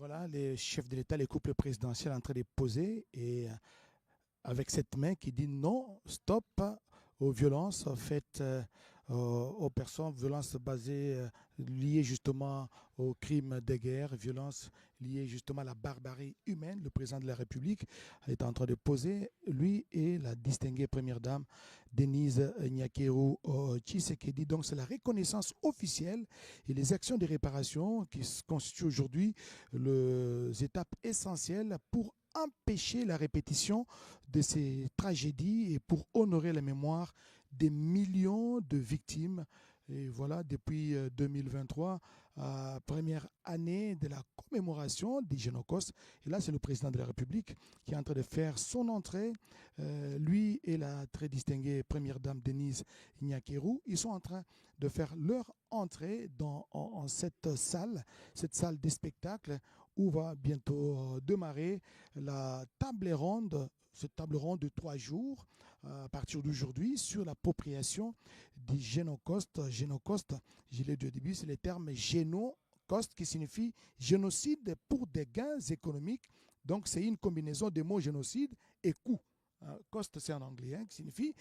Voilà, les chefs de l'État, les couples présidentiels en train de poser et avec cette main qui dit non, stop aux violences faites aux personnes, violences basées, liées justement aux crimes de guerre, violences liées justement à la barbarie humaine. Le président de la République est en train de poser, lui et la distinguée première dame Denise Nyakeru Tshisekedi. Donc c'est la reconnaissance officielle et les actions de réparation qui constituent aujourd'hui les étapes essentielles pour empêcher la répétition de ces tragédies et pour honorer la mémoire des millions de victimes. Et voilà, depuis 2023, première année de la commémoration du Génocide. Et là, c'est le président de la République qui est en train de faire son entrée. Lui et la très distinguée première dame Denise Nyakeru, ils sont en train de faire leur entrée en cette salle des spectacles où va bientôt démarrer la table ronde, cette table ronde de 3 jours à partir d'aujourd'hui sur l'appropriation du génocide. Génocide, je l'ai dit au début, c'est le terme génocide qui signifie génocide pour des gains économiques. Donc c'est une combinaison des mots génocide et coût. Cost, c'est en anglais, hein, qui signifie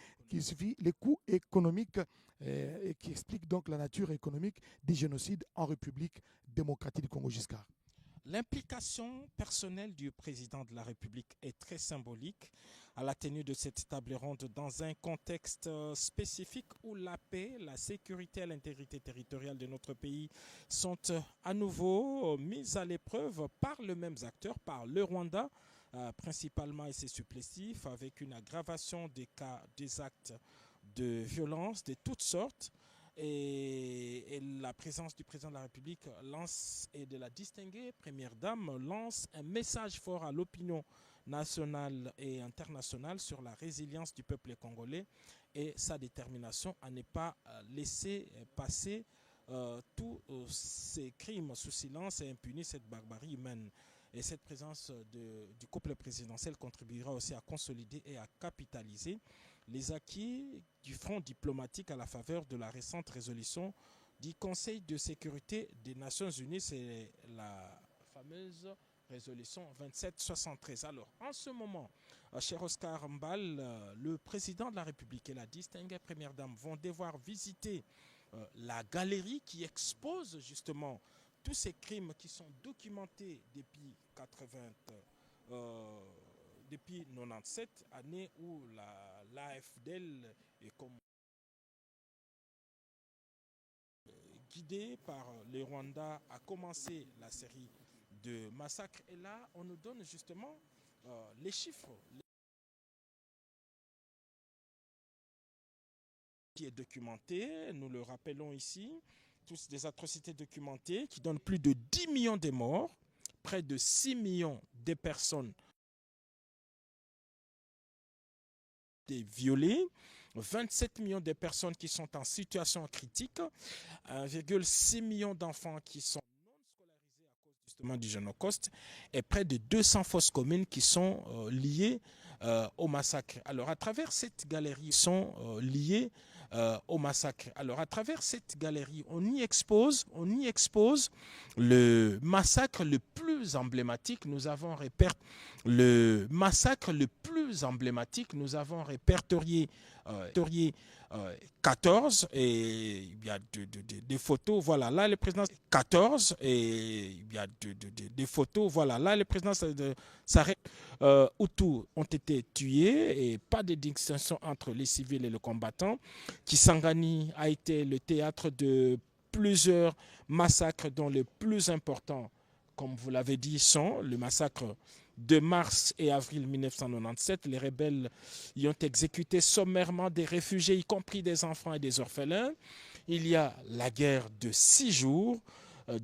les coûts économiques et qui explique donc la nature économique des génocides en République démocratique du Congo Giscard. L'implication personnelle du président de la République est très symbolique à la tenue de cette table ronde dans un contexte spécifique où la paix, la sécurité et l'intégrité territoriale de notre pays sont à nouveau mises à l'épreuve par les mêmes acteurs, par le Rwanda, principalement et ses supplétifs, avec une aggravation des cas, des actes de violence de toutes sortes. Et la présence du président de la République lance, et de la distinguée première dame lance un message fort à l'opinion nationale et internationale sur la résilience du peuple congolais et sa détermination à ne pas laisser passer tous ces crimes sous silence et impunir cette barbarie humaine. Et cette présence du couple présidentiel contribuera aussi à consolider et à capitaliser les acquis du front diplomatique à la faveur de la récente résolution du Conseil de sécurité des Nations Unies. C'est la fameuse résolution 2773. Alors, en ce moment, cher Oscar Mbal, le président de la République et la distinguée première dame vont devoir visiter la galerie qui expose justement tous ces crimes qui sont documentés depuis 97, année où l'AFDL est comme guidée par les Rwandais a commencé la série de massacres. Et là, on nous donne justement les chiffres qui est documenté, nous le rappelons ici, tous des atrocités documentées qui donnent plus de 10 millions de morts, près de 6 millions de personnes violées, 27 millions de personnes qui sont en situation critique, 1,6 million d'enfants qui sont non scolarisés à cause justement du génocide et près de 200 fosses communes qui sont liées au massacre. Alors à travers cette galerie, sont liées au massacre. Alors à travers cette galerie, on y expose le massacre le plus emblématique. Nous avons répertorié 14 et il y a des photos. Voilà, là le président 14 et il y a des photos. Voilà, là le président s'arrête. Hutus ont été tués et pas de distinction entre les civils et les combattants. Kisangani a été le théâtre de plusieurs massacres dont les plus importants, comme vous l'avez dit, sont le massacre de mars et avril 1997. Les rebelles y ont exécuté sommairement des réfugiés, y compris des enfants et des orphelins. Il y a la guerre de 6 jours,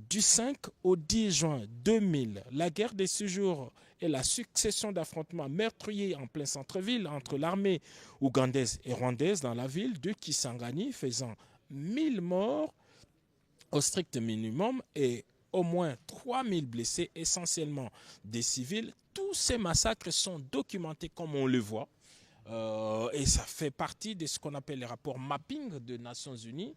du 5 au 10 juin 2000. La guerre des 6 jours est la succession d'affrontements meurtriers en plein centre-ville entre l'armée ougandaise et rwandaise dans la ville de Kisangani, faisant 1000 morts au strict minimum et au moins 3000 blessés, essentiellement des civils. Tous ces massacres sont documentés comme on le voit. Et ça fait partie de ce qu'on appelle les rapports mapping des Nations Unies.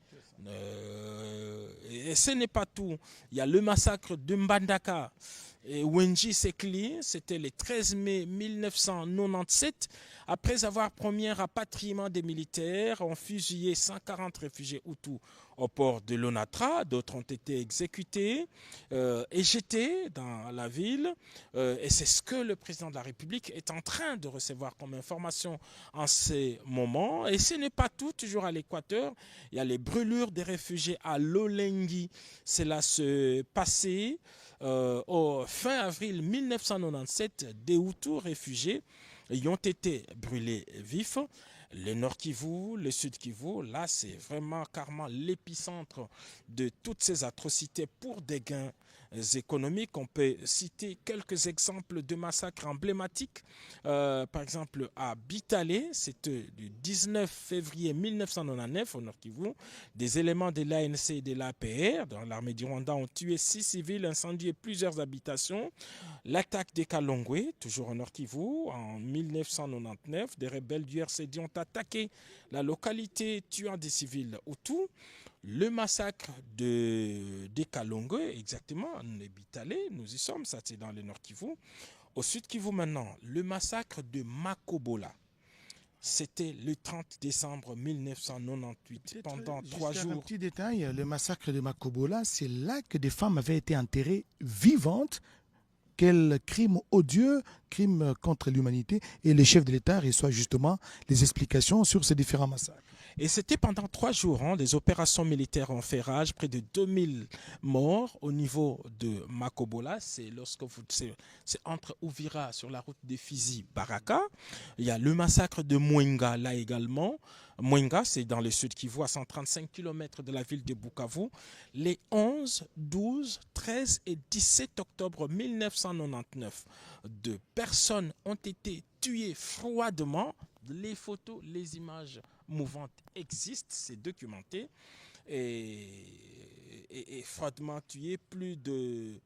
Et ce n'est pas tout. Il y a le massacre de Mbandaka. et Wenji Sekli, c'était le 13 mai 1997. Après avoir promis un rapatriement des militaires, ont fusillé 140 réfugiés Hutus au port de Lonatra. D'autres ont été exécutés et jetés dans la ville. Et c'est ce que le président de la République est en train de recevoir comme information en ces moments. Et ce n'est pas tout, toujours à l'Équateur. Il y a les brûlures des réfugiés à Lolengui. Cela se passait au fin avril 1997. Des Hutus réfugiés y ont été brûlés vifs. Le Nord Kivu, le Sud Kivu, là c'est vraiment carrément l'épicentre de toutes ces atrocités pour des gains économiques. On peut citer quelques exemples de massacres emblématiques. Par exemple à Bitale, c'était le 19 février 1999 au Nord Kivu. Des éléments de l'ANC et de l'APR dans l'armée du Rwanda ont tué 6 civils, incendié plusieurs habitations. L'attaque des Kalongwe, toujours au Nord Kivu, en 1999, des rebelles du RCD ont attaqué la localité tuant des civils Hutus. Le massacre des Kalongwe, exactement, en Bitale, nous y sommes, ça c'est dans le Nord Kivu. Au Sud Kivu maintenant, le massacre de Makobola. C'était le 30 décembre 1998, pendant 3 jours. Un petit détail, le massacre de Makobola, c'est là que des femmes avaient été enterrées vivantes. Quel crime odieux, crime contre l'humanité, et les chefs de l'État reçoivent justement les explications sur ces différents massacres. Et c'était pendant 3 jours, des opérations militaires ont fait rage, près de 2000 morts au niveau de Makobola. C'est entre Ouvira sur la route des Fizi, Baraka. Il y a le massacre de Mwenga là également. Mwenga, c'est dans le sud Kivu, à 135 km de la ville de Bukavu. Les 11, 12, 13 et 17 octobre 1999, 2 personnes ont été tuées froidement. Les photos, les images mouvantes existent, c'est documenté. Et froidement tuées, plus de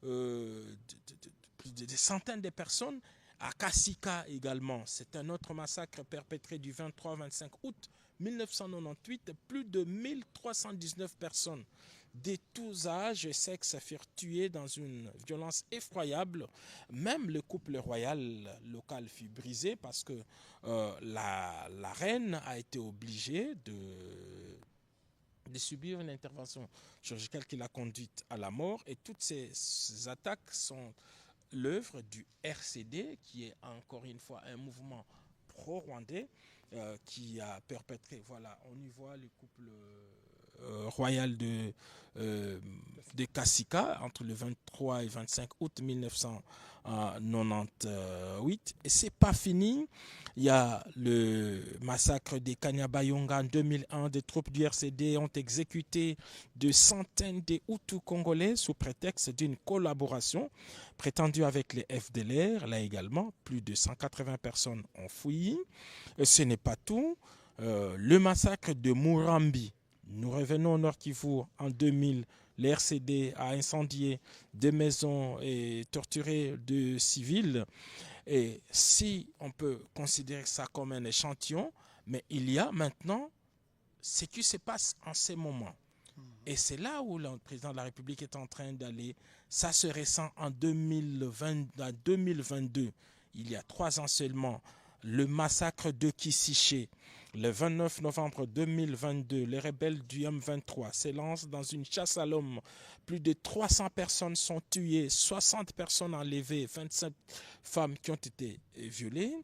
des centaines de personnes. À Kasika également, c'est un autre massacre perpétré du 23-25 août 1998. Plus de 1319 personnes de tous âges et sexes furent tuées dans une violence effroyable. Même le couple royal local fut brisé parce que la reine a été obligée de subir une intervention chirurgicale qui l'a conduite à la mort. Et toutes ces attaques sont l'œuvre du RCD, qui est encore une fois un mouvement pro-rwandais qui a perpétré, voilà, on y voit le couple royal de Kasika entre le 23 et 25 août 1998. Et c'est pas fini. Il y a le massacre des Kanyabayonga en 2001. Des troupes du RCD ont exécuté de centaines de Hutus congolais sous prétexte d'une collaboration prétendue avec les FDLR. Là également, plus de 180 personnes ont fui. Et ce n'est pas tout. Le massacre de Murambi. Nous revenons au Nord Kivu en 2000. Le RCD a incendié des maisons et torturé de civils. Et si on peut considérer ça comme un échantillon, mais il y a maintenant ce qui se passe en ces moments. Et c'est là où le président de la République est en train d'aller. Ça se ressent en 2022, il y a 3 ans seulement, le massacre de Kisiché. Le 29 novembre 2022, les rebelles du M23 s'élancent dans une chasse à l'homme. Plus de 300 personnes sont tuées, 60 personnes enlevées, 27 femmes qui ont été violées.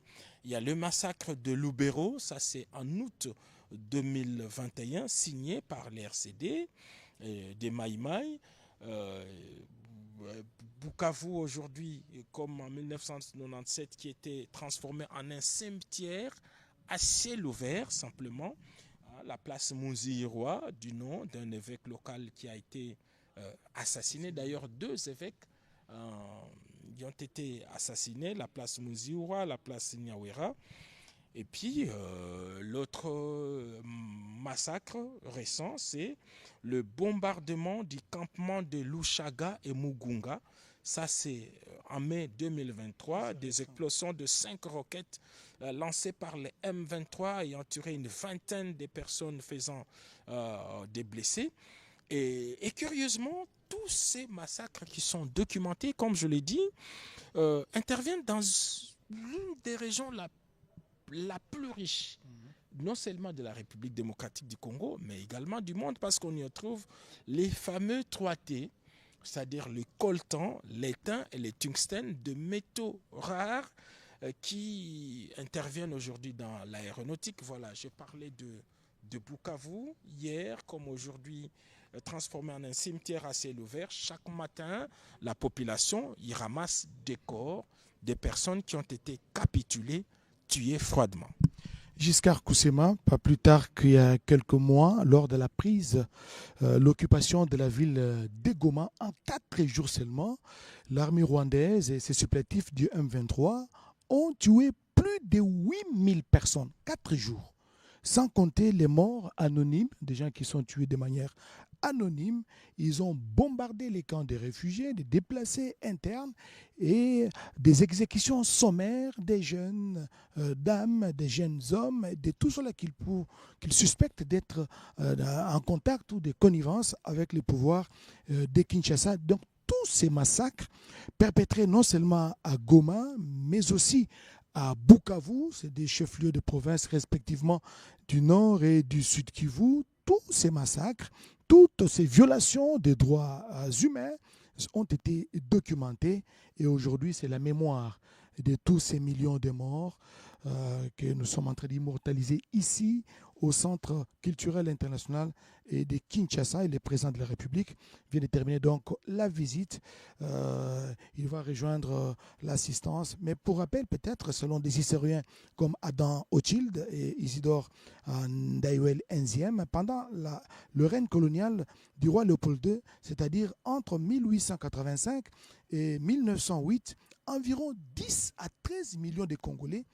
Il y a le massacre de Lubero, ça c'est en août 2021, signé par les RCD, des Maïmaï. Bukavu aujourd'hui, comme en 1997, qui était transformé en un cimetière à ciel ouvert, simplement. La place Mouziroa, du nom d'un évêque local qui a été assassiné. D'ailleurs, 2 évêques qui ont été assassinés, la place Mouziroa, la place Nyawera. Et puis, l'autre massacre récent, c'est le bombardement du campement de Lushaga et Mugunga. Ça, c'est en mai 2023, des explosions de 5 roquettes lancées par les M23 ayant tué une vingtaine de personnes faisant des blessés. Et curieusement, tous tous ces massacres qui sont documentés, comme je l'ai dit, interviennent dans l'une des régions la plus riche, non seulement de la République démocratique du Congo, mais également du monde, parce qu'on y retrouve les fameux 3T, c'est-à-dire le coltan, l'étain et les tungstènes, de métaux rares qui interviennent aujourd'hui dans l'aéronautique. Voilà, je parlais de Bukavu hier comme aujourd'hui, transformé en un cimetière à ciel ouvert. Chaque matin, la population y ramasse des corps des personnes qui ont été capitulées, tuées froidement. Giscard Koussema, pas plus tard qu'il y a quelques mois, lors de la prise, l'occupation de la ville de Goma, en 4 jours seulement, l'armée rwandaise et ses supplétifs du M23 ont tué plus de 8000 personnes, 4 jours, sans compter les morts anonymes, des gens qui sont tués de manière anonyme. Ils ont bombardé les camps des réfugiés, des déplacés internes et des exécutions sommaires des jeunes dames, des jeunes hommes, de tous ceux-là qu'ils suspectent d'être en contact ou de connivence avec les pouvoirs de Kinshasa. Donc tous ces massacres perpétrés non seulement à Goma, mais aussi à Bukavu, c'est des chefs-lieux de province respectivement du nord et du sud Kivu. Tous ces massacres, toutes ces violations des droits humains ont été documentées et aujourd'hui c'est la mémoire de tous ces millions de morts que nous sommes en train d'immortaliser ici au Centre culturel international et de Kinshasa. Et le président de la République vient de terminer donc la visite. Il va rejoindre l'assistance. Mais pour rappel, peut-être, selon des historiens comme Adam Hochschild et Isidore Ndayouel Nziem, pendant le règne colonial du roi Léopold II, c'est-à-dire entre 1885 et 1908, environ 10 à 13 millions de Congolais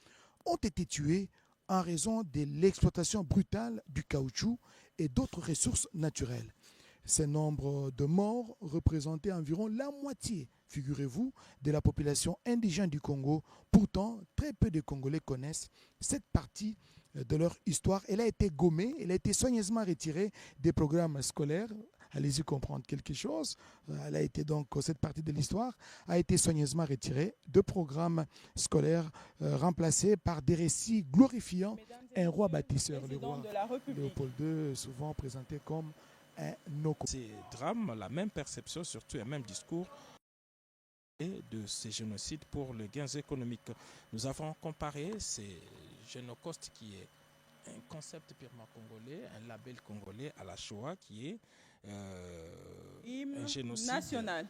ont été tués en raison de l'exploitation brutale du caoutchouc et d'autres ressources naturelles. Ces nombres de morts représentaient environ la moitié, figurez-vous, de la population indigène du Congo. Pourtant, très peu de Congolais connaissent cette partie de leur histoire. Elle a été gommée, elle a été soigneusement retirée des programmes scolaires. Allez-y comprendre quelque chose. Elle a été donc, cette partie de l'histoire a été soigneusement retirée de programmes scolaires remplacés par des récits glorifiant un roi bâtisseur, le roi Léopold II, souvent présenté comme un Noko. Ces drames, la même perception, surtout un même discours de ces génocides pour les gains économiques. Nous avons comparé ces génocostes qui est un concept purement congolais, un label congolais à la Shoah qui est un génocide national.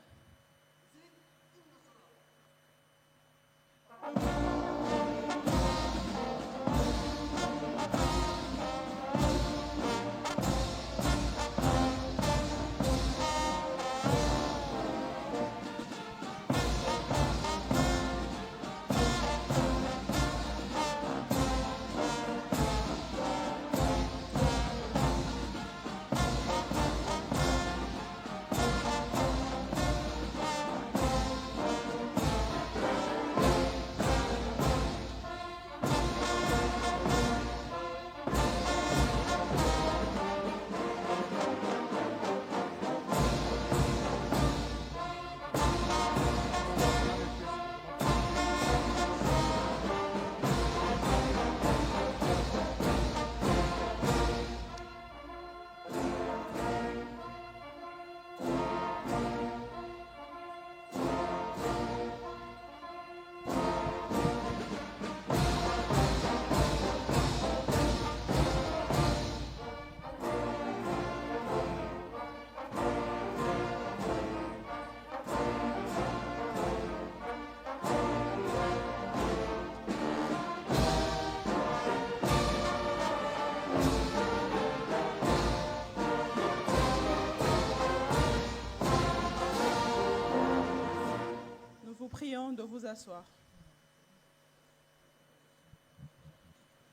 Prions de vous asseoir.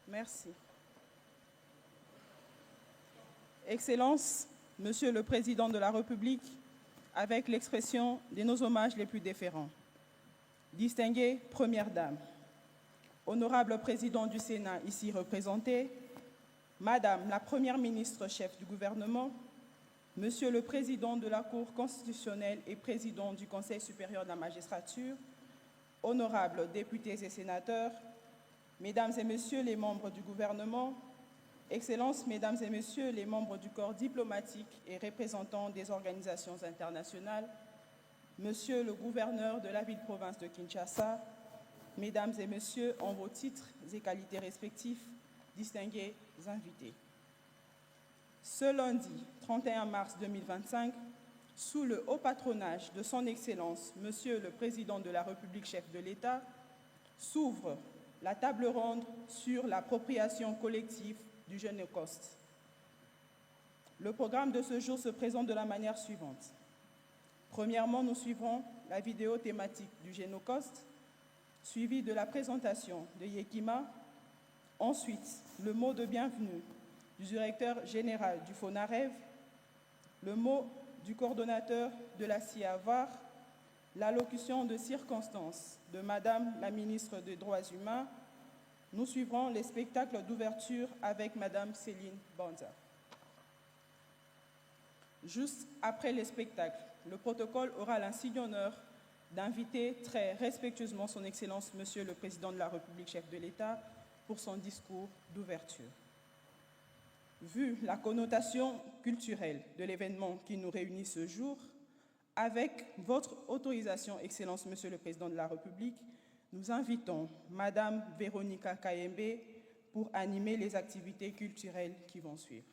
Merci. Excellence, Monsieur le Président de la République, avec l'expression de nos hommages les plus déférents. Distinguée Première Dame, honorable Président du Sénat ici représenté, Madame la Première ministre chef du gouvernement, Monsieur le Président de la Cour constitutionnelle et Président du Conseil supérieur de la magistrature, honorables députés et sénateurs, Mesdames et Messieurs les membres du gouvernement, Excellences, Mesdames et Messieurs les membres du corps diplomatique et représentants des organisations internationales, Monsieur le gouverneur de la ville-province de Kinshasa, Mesdames et Messieurs, en vos titres et qualités respectifs, distingués invités. Ce lundi 31 mars 2025, sous le haut patronage de Son Excellence, Monsieur le Président de la République, chef de l'État, s'ouvre la table ronde sur l'appropriation collective du Génocost. Le programme de ce jour se présente de la manière suivante. Premièrement, nous suivrons la vidéo thématique du Génocost, suivie de la présentation de Yekima. Ensuite, le mot de bienvenue du directeur général du FONAREV, le mot du coordonnateur de la CIAVAR, l'allocution de circonstance de Madame la ministre des Droits humains. Nous suivrons les spectacles d'ouverture avec Madame Céline Banza. Juste après les spectacles, le protocole aura l'insigne d'honneur d'inviter très respectueusement Son Excellence, Monsieur le Président de la République, chef de l'État, pour son discours d'ouverture. Vu la connotation culturelle de l'événement qui nous réunit ce jour, avec votre autorisation, Excellence, Monsieur le Président de la République, nous invitons Madame Véronica Kayembe pour animer les activités culturelles qui vont suivre.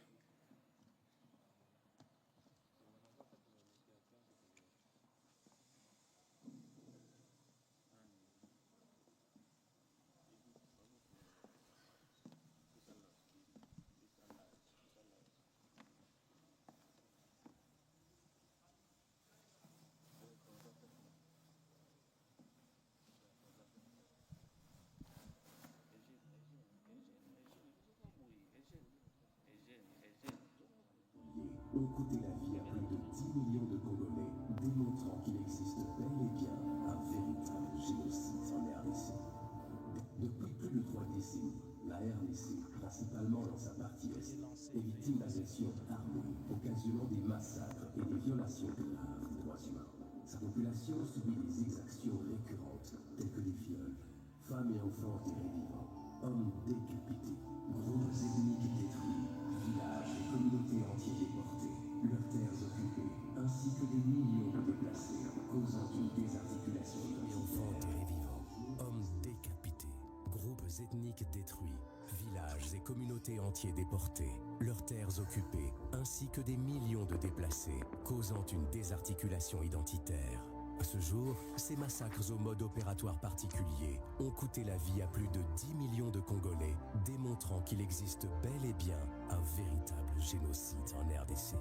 Ont coûté la vie à plus de 10 millions de Congolais, démontrant qu'il existe bel et bien un véritable génocide en RDC. Depuis plus de 3 décennies, la RDC, principalement dans sa partie est, est victime d'agressions armées, occasionnant des massacres et des violations graves des droits humains. Sa population subit des exactions récurrentes, telles que des viols, femmes et enfants enterrés vivants, hommes décapités, groupes ethniques détruits, villages et communautés entières déportées, leurs terres occupées, ainsi que des millions de déplacés, causant une désarticulation Enfants enterrés vivants, hommes décapités, groupes ethniques détruits, villages et communautés entiers déportés, leurs terres occupées, ainsi que des millions de déplacés, causant une désarticulation identitaire. À ce jour, ces massacres au mode opératoire particulier ont coûté la vie à plus de 10 millions de Congolais, démontrant qu'il existe bel et bien un véritable génocide en RDC.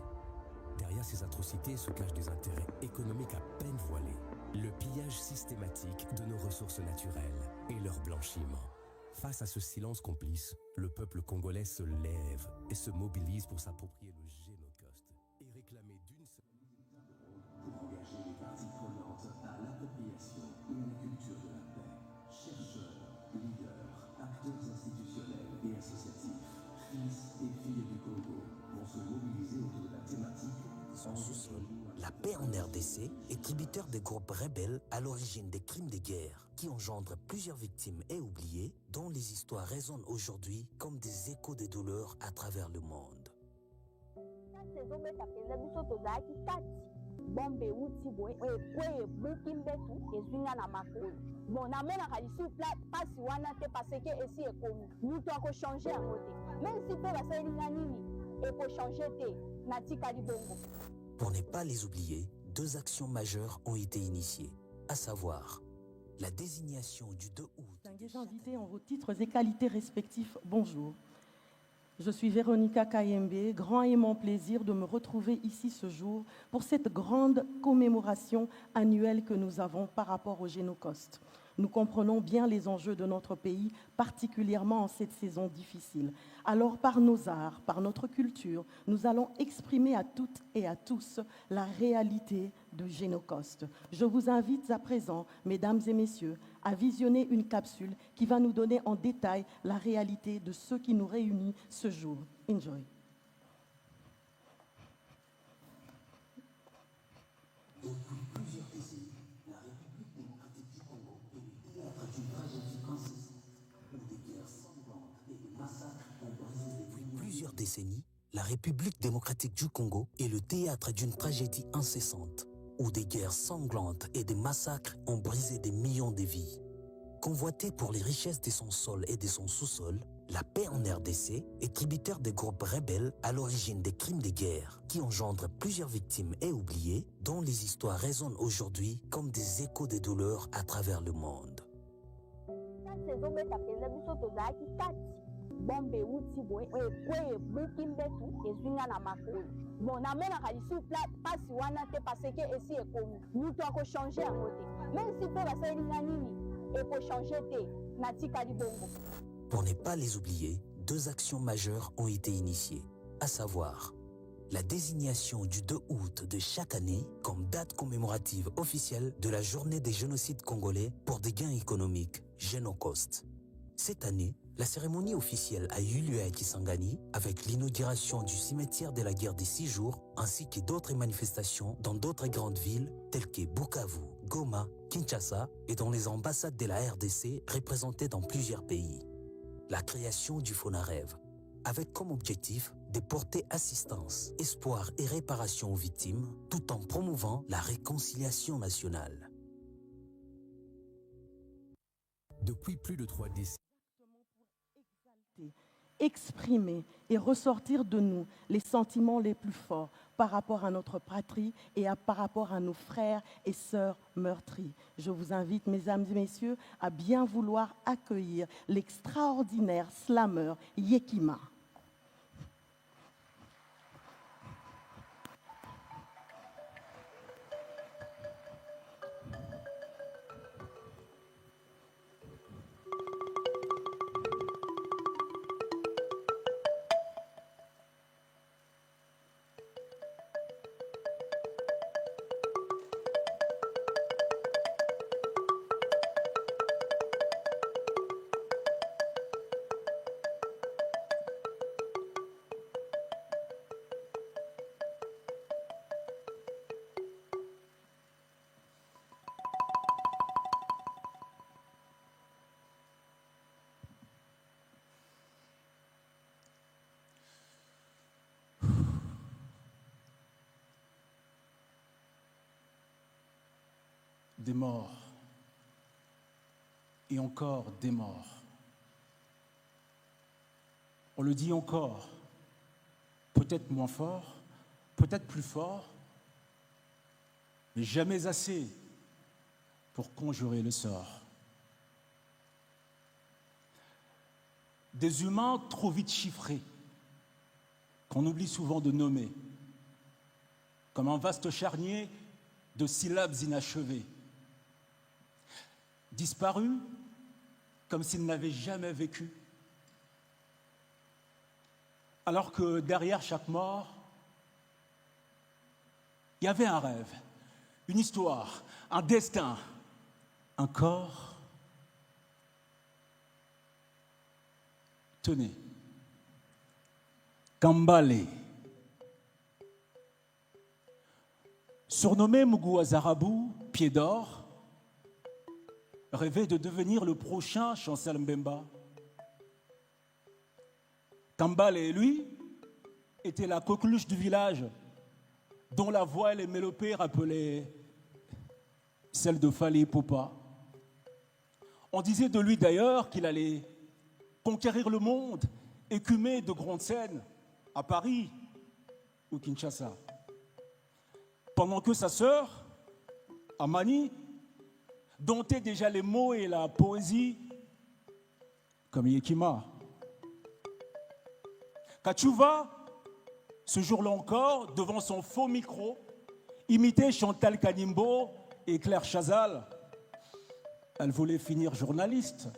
Derrière ces atrocités se cachent des intérêts économiques à peine voilés, le pillage systématique de nos ressources naturelles et leur blanchiment. Face à ce silence complice, le peuple congolais se lève et se mobilise pour s'approprier le Génocost et réclamer d'une seule... pour engager les parties prenantes à l'appropriation et à la culture de la paix. Chercheurs, leaders, acteurs institutionnels et associatifs, fils et filles du Congo vont se mobiliser autour de la thématique Son sous-sol, la paix en RDC est tributaire des groupes rebelles à l'origine des crimes de guerre qui engendrent plusieurs victimes et oubliées, dont les histoires résonnent aujourd'hui comme des échos de douleurs à travers le monde. bombe uti boye ekwe buki mbetu ezinga na makolo bon namonaka lisusu pasi wana te parce que esi ekomi mutu akochange yango te même si mpe basalinga nini ekochange te natikali bongo. Pour ne pas les oublier, 2 actions majeures ont été initiées, à savoir la désignation du 2 août. Distingués invités en vos titres et qualités respectifs, bonjour. Je suis Véronica Kayembe, grand aimant plaisir de me retrouver ici ce jour pour cette grande commémoration annuelle que nous avons par rapport au Génocost. Nous comprenons bien les enjeux de notre pays, particulièrement en cette saison difficile. Alors, par nos arts, par notre culture, nous allons exprimer à toutes et à tous la réalité du Génocost. Je vous invite à présent, mesdames et messieurs, à visionner une capsule qui va nous donner en détail la réalité de ce qui nous réunit ce jour. Enjoy. décennies, la République démocratique du Congo est le théâtre d'une tragédie incessante, où des guerres sanglantes et des massacres ont brisé des millions de vies. Convoitée pour les richesses de son sol et de son sous-sol, la paix en RDC est tributaire des groupes rebelles à l'origine des crimes de guerre qui engendrent plusieurs victimes et oubliées, dont les histoires résonnent aujourd'hui comme des échos de douleurs à travers le monde. Bombe uti boy ekwe buki mbetu ezinga na makolo bon namona kalisu pasi wana te parce que esi ekomi mutu ako changer yango te même si pe basalinga nini eko changer te natikali bongo. Pour ne pas les oublier, 2 actions majeures ont été initiées, à savoir la désignation du 2 août de chaque année comme date commémorative officielle de la journée des génocides congolais pour des gains économiques, Génocost. Cette année, la cérémonie officielle a eu lieu à Kisangani avec l'inauguration du cimetière de la guerre des 6 jours ainsi que d'autres manifestations dans d'autres grandes villes telles que Bukavu, Goma, Kinshasa et dans les ambassades de la RDC représentées dans plusieurs pays. La création du FONAREV, avec comme objectif de porter assistance, espoir et réparation aux victimes tout en promouvant la réconciliation nationale. Depuis plus de 3 décennies, exprimer et ressortir de nous les sentiments les plus forts par rapport à notre patrie et par rapport à nos frères et sœurs meurtris. Je vous invite, mesdames et messieurs, à bien vouloir accueillir l'extraordinaire slammer Yekima. Des morts, et encore des morts. On le dit encore, peut-être moins fort, peut-être plus fort, mais jamais assez pour conjurer le sort. Des humains trop vite chiffrés, qu'on oublie souvent de nommer, comme un vaste charnier de syllabes inachevées. Disparus comme s'ils n'avaient jamais vécu. Alors que derrière chaque mort, il y avait un rêve, une histoire, un destin, un corps. Tenez, Kambale, surnommé Muguazarabu, pied d'or, rêvait de devenir le prochain Chancel Mbemba. Kambale et lui étaient la coqueluche du village, dont la voix et les mélopées rappelaient celle de Fali Ipupa. On disait de lui d'ailleurs qu'il allait conquérir le monde, écumer de grandes scènes à Paris ou Kinshasa. Pendant que sa sœur, Amani, domptait déjà les mots et la poésie comme Yekima. Kachuva, ce jour-là encore, devant son faux micro, imitait Chantal Kanimbo et Claire Chazal. Elle voulait finir journaliste.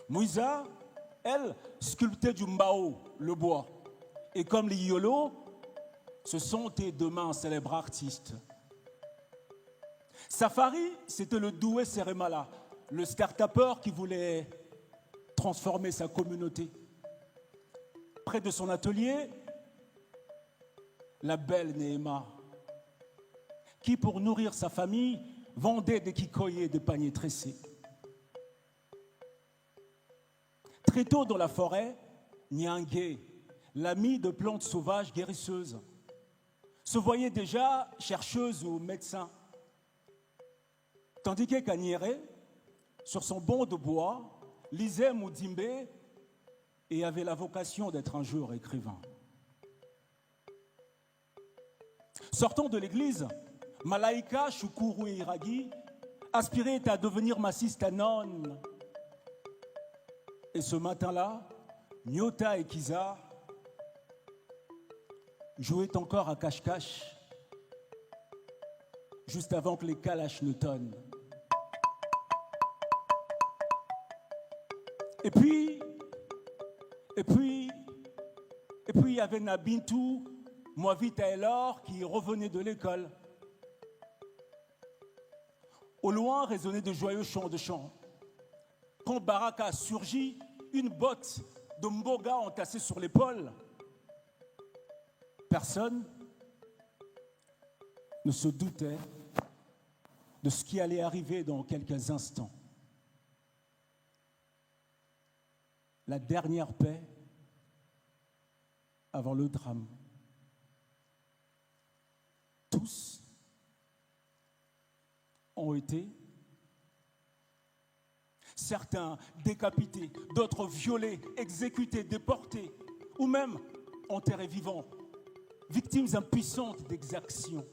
Mouiza, elle, sculptait du mbao, le bois. Et comme les Yolo, ce sont tes demain célèbres artistes. Safari, c'était le doué Seremala, le start-upper qui voulait transformer sa communauté. Près de son atelier, la belle Néhéma, qui pour nourrir sa famille, vendait des kikoyés et des paniers tressés. Très tôt dans la forêt, Nyangé, l'ami de plantes sauvages guérisseuses, se voyait déjà chercheuse ou médecin. Tandis que Kanyere, sur son banc de bois, lisait Mudimbe et avait la vocation d'être un jour écrivain. Sortant de l'église, Malaika Shukuru Iragi aspirait à devenir massiste nonne. Et ce matin-là, Nyota et Kiza jouaient encore à cache-cache, juste avant que les calaches ne tonnent. Et puis, il y avait Nabintou, Moavita Elor, qui revenait de l'école. Au loin résonnaient de joyeux chants de chants. Quand Baraka surgit, une botte de Mboga entassée sur l'épaule, personne ne se doutait de ce qui allait arriver dans quelques instants. La dernière paix avant le drame. Tous ont été, certains décapités, d'autres violés, exécutés, déportés, ou même enterrés vivants, victimes impuissantes d'exactions.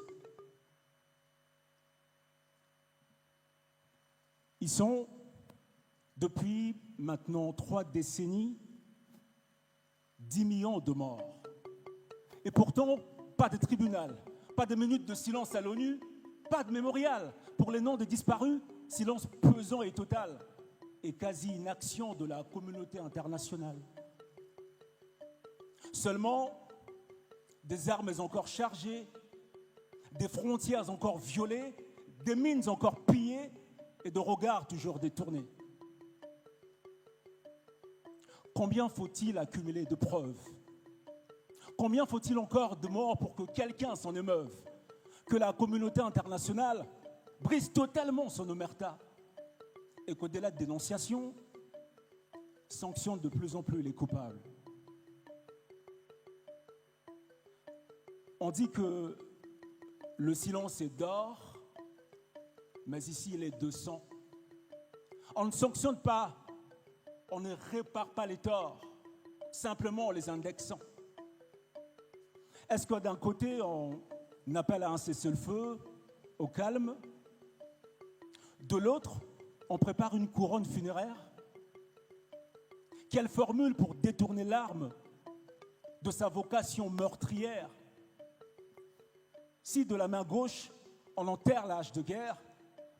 Ils sont, depuis maintenant 3 décennies, 10 millions de morts. Et pourtant, pas de tribunal, pas de minute de silence à l'ONU, pas de mémorial pour les noms des disparus, silence pesant et total, et quasi inaction de la communauté internationale. Seulement, des armes encore chargées, des frontières encore violées, des mines encore pillées et de regards toujours détournés. Combien faut-il accumuler de preuves? Combien faut-il encore de morts pour que quelqu'un s'en émeuve? Que la communauté internationale brise totalement son omerta et qu'au-delà de dénonciation, sanctionne de plus en plus les coupables. On dit que le silence est d'or, mais ici il est de sang. On ne sanctionne pas, on ne répare pas les torts, simplement en les indexant. Est-ce que d'un côté on appelle à un cessez-le-feu, au calme, de l'autre on prépare une couronne funéraire? Quelle formule pour détourner l'arme de sa vocation meurtrière? Si de la main gauche, on enterre la hache de guerre,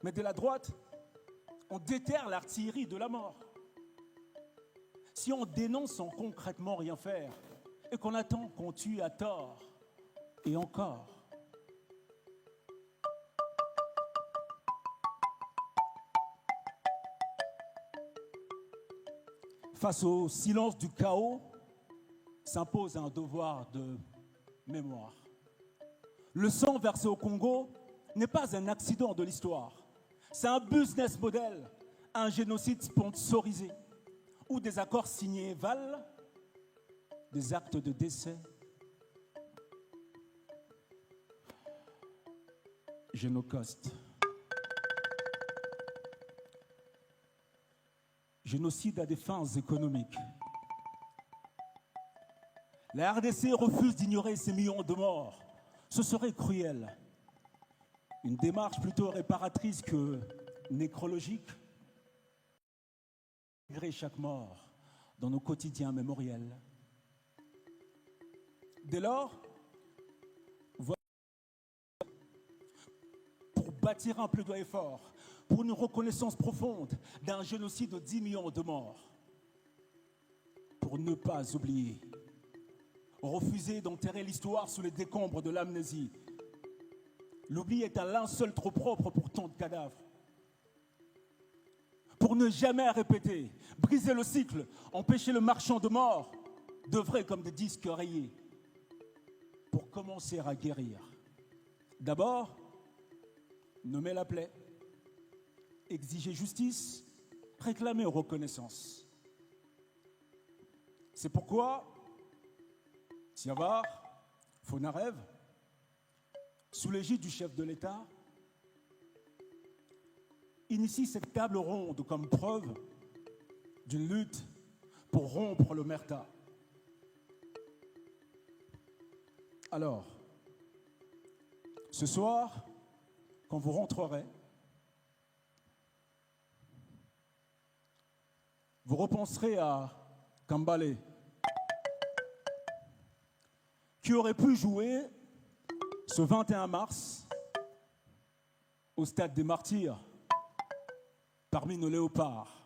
mais de la droite, on déterre l'artillerie de la mort. Si on dénonce sans concrètement rien faire, et qu'on attend qu'on tue à tort, et encore. Face au silence du chaos, s'impose un devoir de mémoire. Le sang versé au Congo n'est pas un accident de l'histoire. C'est un business model, un génocide sponsorisé, où des accords signés valent des actes de décès. Génocide. Génocide à des fins économiques. La RDC refuse d'ignorer ces millions de morts. Ce serait cruel. Une démarche plutôt réparatrice que nécrologique. Malgré chaque mort dans nos quotidiens mémoriels. Dès lors, pour bâtir un plaidoyer fort, pour une reconnaissance profonde d'un génocide de 10 millions de morts, pour ne pas oublier, refuser d'enterrer l'histoire sous les décombres de l'amnésie. L'oubli est un linceul trop propre pour tant de cadavres. Pour ne jamais répéter, briser le cycle, empêcher le marchand de mort d'œuvrer comme des disques rayés. Pour commencer à guérir. D'abord, nommer la plaie, exiger justice, réclamer reconnaissance. C'est pourquoi Siavar, Fonarev, sous l'égide du chef de l'État, initie cette table ronde comme preuve d'une lutte pour rompre l'omerta. Alors, ce soir, quand vous rentrerez, vous repenserez à Kambale, qui aurait pu jouer ce 21 mars au Stade des Martyrs parmi nos léopards,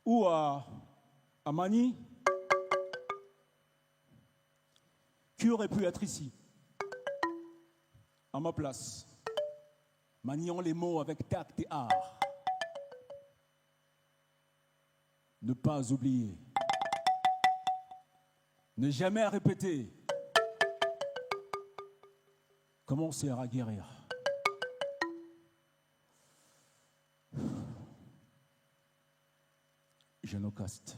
ou à Mani, qui aurait pu être ici, à ma place, maniant les mots avec tact et art. Ne pas oublier, ne jamais répéter, commencer à guérir. Génocoste.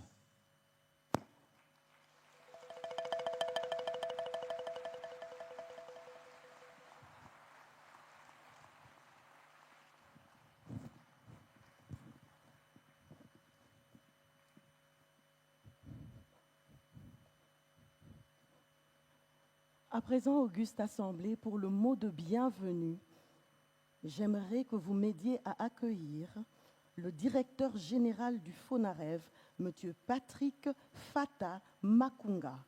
À présent, Auguste Assemblée, pour le mot de bienvenue, j'aimerais que vous m'aidiez à accueillir le directeur général du Fonarev, M. Patrick Fata Makunga.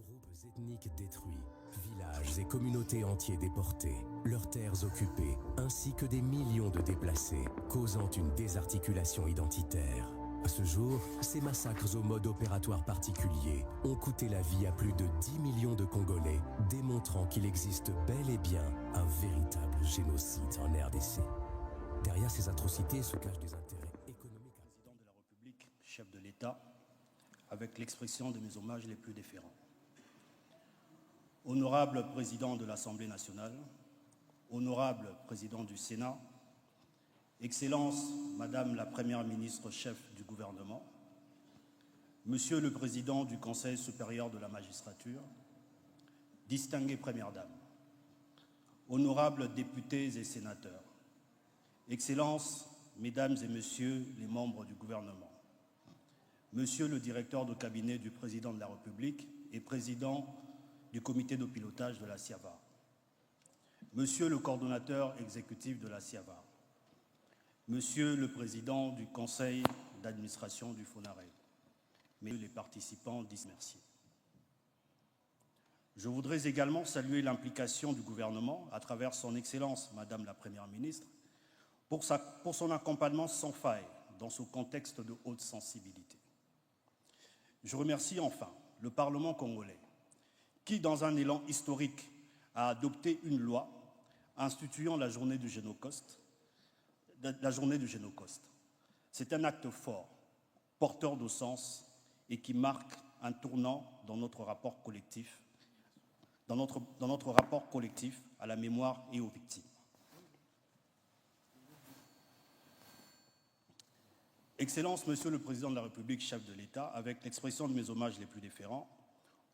Groupes ethniques détruits, villages et communautés entiers déportés, leurs terres occupées, ainsi que des millions de déplacés, causant une désarticulation identitaire. À ce jour, ces massacres au mode opératoire particulier ont coûté la vie à plus de 10 millions de Congolais, démontrant qu'il existe bel et bien un véritable génocide en RDC. Derrière ces atrocités se cachent des intérêts économiques. Président de la République, chef de l'État, avec l'expression de mes hommages les plus déférents. Honorable président de l'Assemblée nationale, honorable président du Sénat, Excellence, Madame la Première ministre chef du gouvernement, Monsieur le Président du Conseil supérieur de la magistrature, distinguées Premières Dames, honorables députés et sénateurs, Excellences, Mesdames et Messieurs les membres du gouvernement, Monsieur le directeur de cabinet du Président de la République et Président du comité de pilotage de la SIAVAR, Monsieur le coordonnateur exécutif de la SIAVAR, Monsieur le Président du Conseil d'administration du Fonarev, Messieurs les participants, merci. Je voudrais également saluer l'implication du gouvernement à travers son Excellence, Madame la Première ministre, pour son accompagnement sans faille dans ce contexte de haute sensibilité. Je remercie enfin le Parlement congolais qui, dans un élan historique, a adopté une loi instituant la journée du Génocauste. C'est un acte fort, porteur de sens et qui marque un tournant dans notre rapport collectif, dans notre rapport collectif à la mémoire et aux victimes. Excellence, Monsieur le Président de la République, chef de l'État, avec l'expression de mes hommages les plus déférents,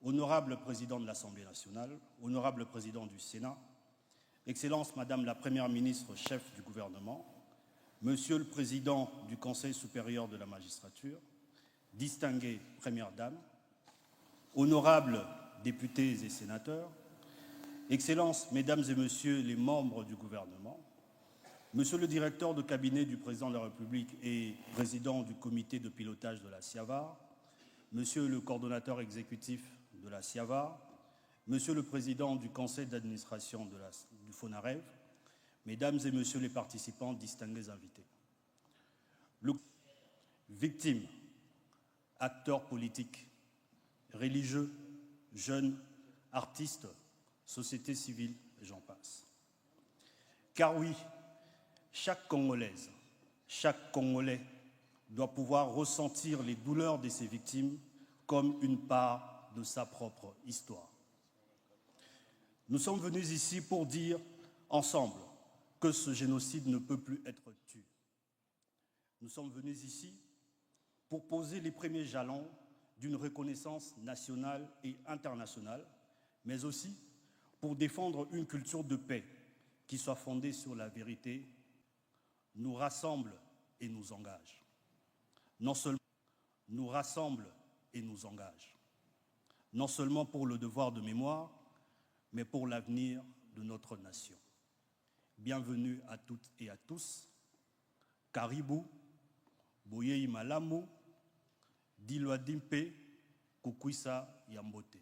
honorable Président de l'Assemblée nationale, honorable Président du Sénat, Excellence, Madame la Première ministre chef du gouvernement, Monsieur le Président du Conseil supérieur de la magistrature, distinguées Premières Dames, honorables députés et sénateurs, Excellences, Mesdames et Messieurs les membres du gouvernement, Monsieur le directeur de cabinet du Président de la République et président du comité de pilotage de la SIAVAR, Monsieur le coordonnateur exécutif de la SIAVAR, Monsieur le Président du Conseil d'administration du FONAREV, Mesdames et Messieurs les participants, distingués invités. Victimes, acteurs politiques, religieux, jeunes, artistes, société civile, et j'en passe. Car oui, chaque Congolaise, chaque Congolais doit pouvoir ressentir les douleurs de ses victimes comme une part de sa propre histoire. Nous sommes venus ici pour dire ensemble que ce génocide ne peut plus être tué. Nous sommes venus ici pour poser les premiers jalons d'une reconnaissance nationale et internationale, mais aussi pour défendre une culture de paix qui soit fondée sur la vérité, nous rassemble et nous engage. Non seulement nous rassemble et nous engage, non seulement pour le devoir de mémoire, mais pour l'avenir de notre nation. Bienvenue à toutes et à tous. Karibu, Boyei Malamu, Dilwa Dimpe, Kukwisa Yambote.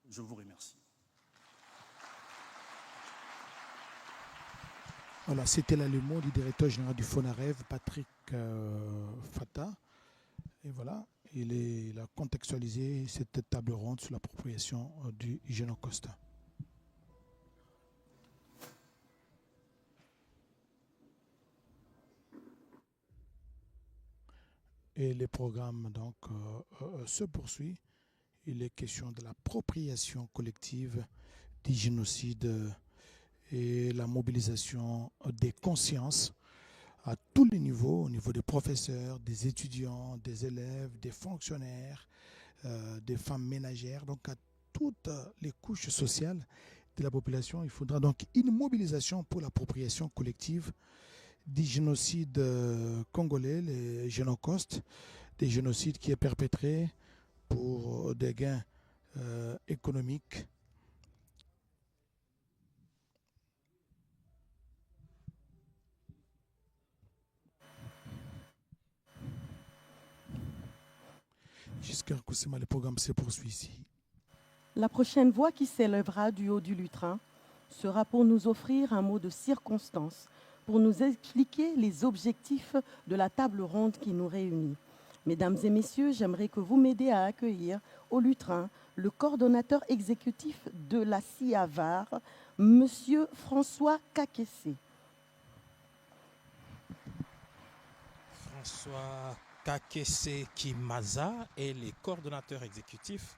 Je vous remercie. Voilà, c'était là le mot du directeur général du FONAREV, Patrick Fata. Et voilà, il a contextualisé cette table ronde sur l'appropriation du Génocide. Et le programme donc se poursuit. Il est question de l'appropriation collective du génocide et la mobilisation des consciences à tous les niveaux, au niveau des professeurs, des étudiants, des élèves, des fonctionnaires, des femmes ménagères, donc à toutes les couches sociales de la population. Il faudra donc une mobilisation pour l'appropriation collective du génocide congolais, le génocide, des génocides qui est perpétré pour des gains économiques. Jusqu'à Koussima, le programme se poursuit ici. La prochaine voix qui s'élèvera du haut du lutrin sera pour nous offrir un mot de circonstance, pour nous expliquer les objectifs de la table ronde qui nous réunit. Mesdames et messieurs, j'aimerais que vous m'aidiez à accueillir au lutrin le coordonnateur exécutif de la CIAVAR, Monsieur François Kakessé. François Kakessé Kimaza est le coordonnateur exécutif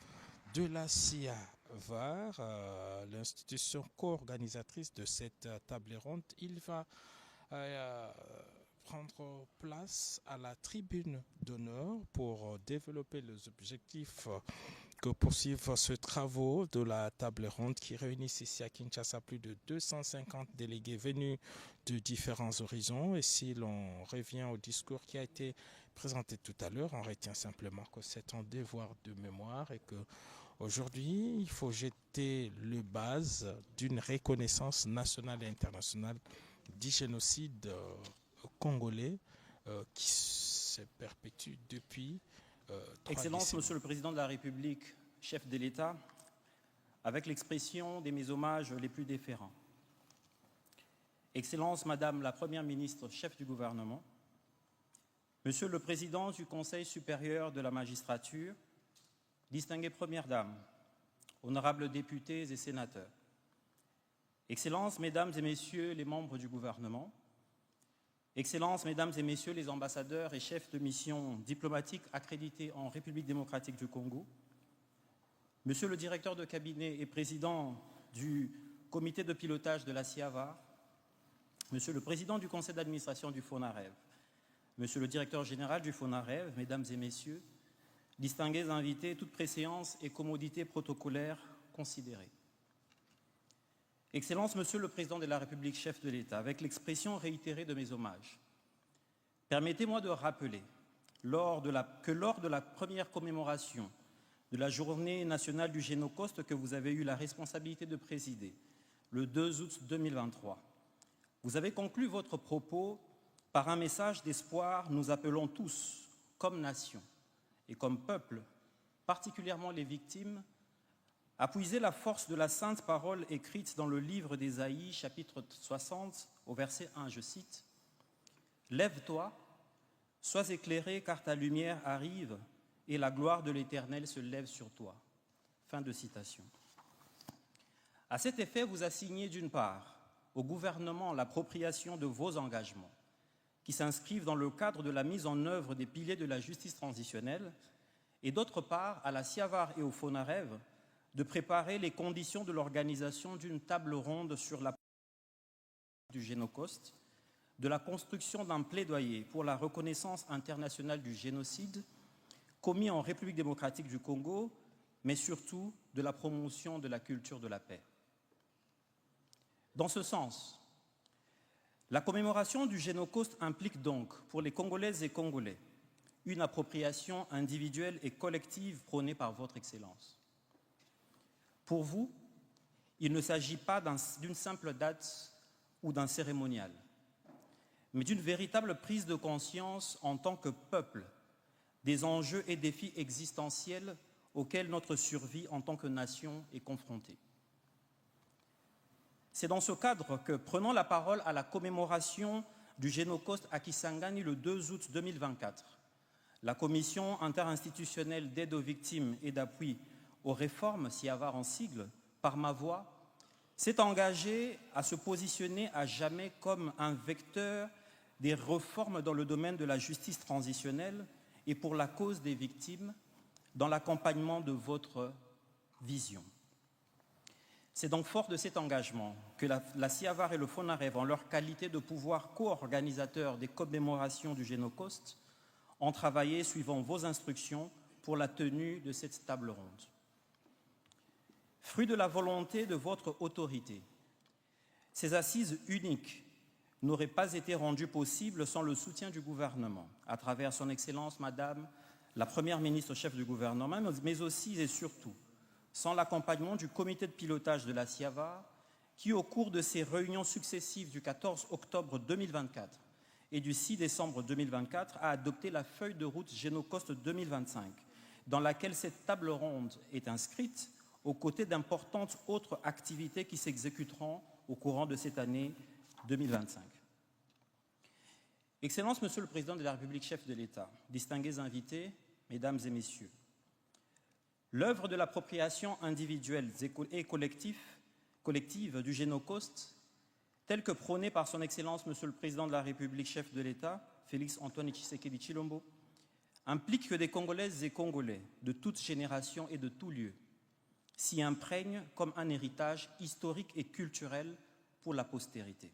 de la CIAVAR, l'institution co-organisatrice de cette table ronde. Il va prendre place à la tribune d'honneur pour développer les objectifs que poursuivent ce travaux de la table ronde qui réunit ici à Kinshasa plus de 250 délégués venus de différents horizons. Et si l'on revient au discours qui a été présenté tout à l'heure, on retient simplement que c'est un devoir de mémoire et que aujourd'hui, il faut jeter les bases d'une reconnaissance nationale et internationale du génocide congolais qui se perpétue depuis Excellence, Monsieur le Président de la République, chef de l'État, avec l'expression de mes hommages les plus déférents. Excellence, Madame la Première ministre, chef du gouvernement, Monsieur le Président du Conseil supérieur de la magistrature, distinguées Premières Dames, honorables députés et sénateurs, Excellences, Mesdames et Messieurs les membres du gouvernement, Excellences, Mesdames et Messieurs les ambassadeurs et chefs de mission diplomatiques accrédités en République démocratique du Congo, Monsieur le directeur de cabinet et président du comité de pilotage de la CIAVAR, Monsieur le président du conseil d'administration du FONAREV, Monsieur le directeur général du FONAREV, Mesdames et Messieurs, distingués invités, toute préséance et commodité protocolaire considérées. Excellence, Monsieur le Président de la République, chef de l'État, avec l'expression réitérée de mes hommages, permettez-moi de rappeler que lors de la première commémoration de la Journée nationale du Génocide que vous avez eu la responsabilité de présider, le 2 août 2023, vous avez conclu votre propos par un message d'espoir. Nous appelons tous, comme nation et comme peuple, particulièrement les victimes, à puiser la force de la sainte parole écrite dans le livre d'Ésaïe, chapitre 60, au verset 1, je cite, « Lève-toi, sois éclairé, car ta lumière arrive, et la gloire de l'Éternel se lève sur toi. » Fin de citation. À cet effet, vous assignez d'une part au gouvernement l'appropriation de vos engagements, qui s'inscrivent dans le cadre de la mise en œuvre des piliers de la justice transitionnelle, et d'autre part à la SIAVAR et au FONAREV de préparer les conditions de l'organisation d'une table ronde sur la du Génocoste, de la construction d'un plaidoyer pour la reconnaissance internationale du génocide commis en République démocratique du Congo, mais surtout de la promotion de la culture de la paix. Dans ce sens, la commémoration du Génocoste implique donc, pour les Congolaises et Congolais, une appropriation individuelle et collective prônée par votre Excellence. Pour vous, il ne s'agit pas d'une simple date ou d'un cérémonial, mais d'une véritable prise de conscience en tant que peuple des enjeux et défis existentiels auxquels notre survie en tant que nation est confrontée. C'est dans ce cadre que, prenant la parole à la commémoration du Génocoste à Kisangani le 2 août 2024, la Commission interinstitutionnelle d'aide aux victimes et d'appui aux réformes, SIAVAR en sigle, par ma voix, s'est engagée à se positionner à jamais comme un vecteur des réformes dans le domaine de la justice transitionnelle et pour la cause des victimes dans l'accompagnement de votre vision. C'est donc fort de cet engagement que la SIAVAR et le FONAREV, en leur qualité de pouvoir co-organisateurs des commémorations du Génocoste, ont travaillé suivant vos instructions pour la tenue de cette table ronde. Fruit de la volonté de votre autorité, ces assises uniques n'auraient pas été rendues possibles sans le soutien du gouvernement, à travers son Excellence Madame la Première ministre chef du gouvernement, mais aussi et surtout sans l'accompagnement du comité de pilotage de la SIAVAR, qui, au cours de ses réunions successives du 14 octobre 2024 et du 6 décembre 2024, a adopté la feuille de route Génocoste 2025, dans laquelle cette table ronde est inscrite, aux côtés d'importantes autres activités qui s'exécuteront au courant de cette année 2025. Excellence, Monsieur le Président de la République, chef de l'État, distingués invités, Mesdames et Messieurs, l'œuvre de l'appropriation individuelle et collective du Génocoste, telle que prônée par son Excellence, Monsieur le Président de la République, chef de l'État, Félix Antoine Tshisekedi Tshilombo, implique que des Congolaises et Congolais de toute génération et de tout lieu s'y imprègnent comme un héritage historique et culturel pour la postérité.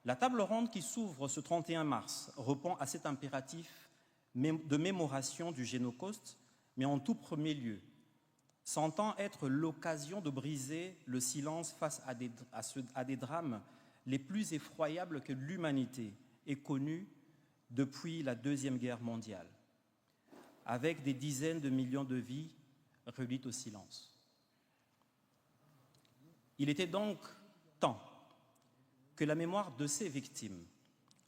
La table ronde qui s'ouvre ce 31 mars répond à cet impératif de mémoration du Génocoste, mais en tout premier lieu, s'entend être l'occasion de briser le silence face à des drames les plus effroyables que l'humanité ait connus depuis la Deuxième Guerre mondiale, avec des dizaines de millions de vies réduites au silence. Il était donc temps que la mémoire de ces victimes,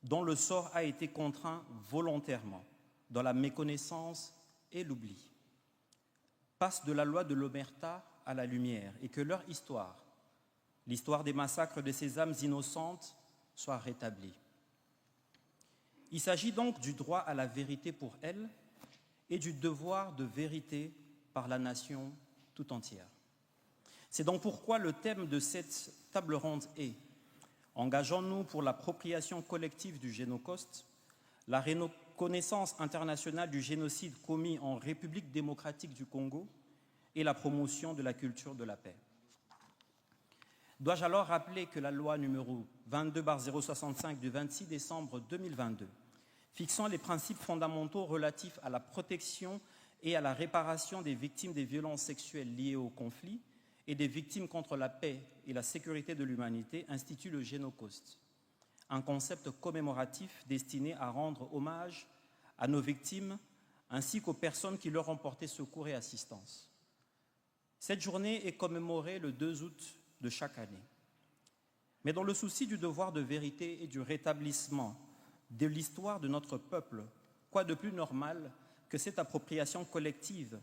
dont le sort a été contraint volontairement dans la méconnaissance et l'oubli, passe de la loi de l'omerta à la lumière et que leur histoire, l'histoire des massacres de ces âmes innocentes, soit rétablie. Il s'agit donc du droit à la vérité pour elles et du devoir de vérité par la nation tout entière. C'est donc pourquoi le thème de cette table ronde est « Engageons-nous pour l'appropriation collective du Génocoste, la reconnaissance internationale du génocide commis en République démocratique du Congo et la promotion de la culture de la paix ». Dois-je alors rappeler que la loi numéro 22/065 du 26 décembre 2022, fixant les principes fondamentaux relatifs à la protection et à la réparation des victimes des violences sexuelles liées au conflit et des victimes contre la paix et la sécurité de l'humanité, institue le Génocoste, un concept commémoratif destiné à rendre hommage à nos victimes ainsi qu'aux personnes qui leur ont porté secours et assistance. Cette journée est commémorée le 2 août de chaque année. Mais dans le souci du devoir de vérité et du rétablissement de l'histoire de notre peuple, quoi de plus normal que cette appropriation collective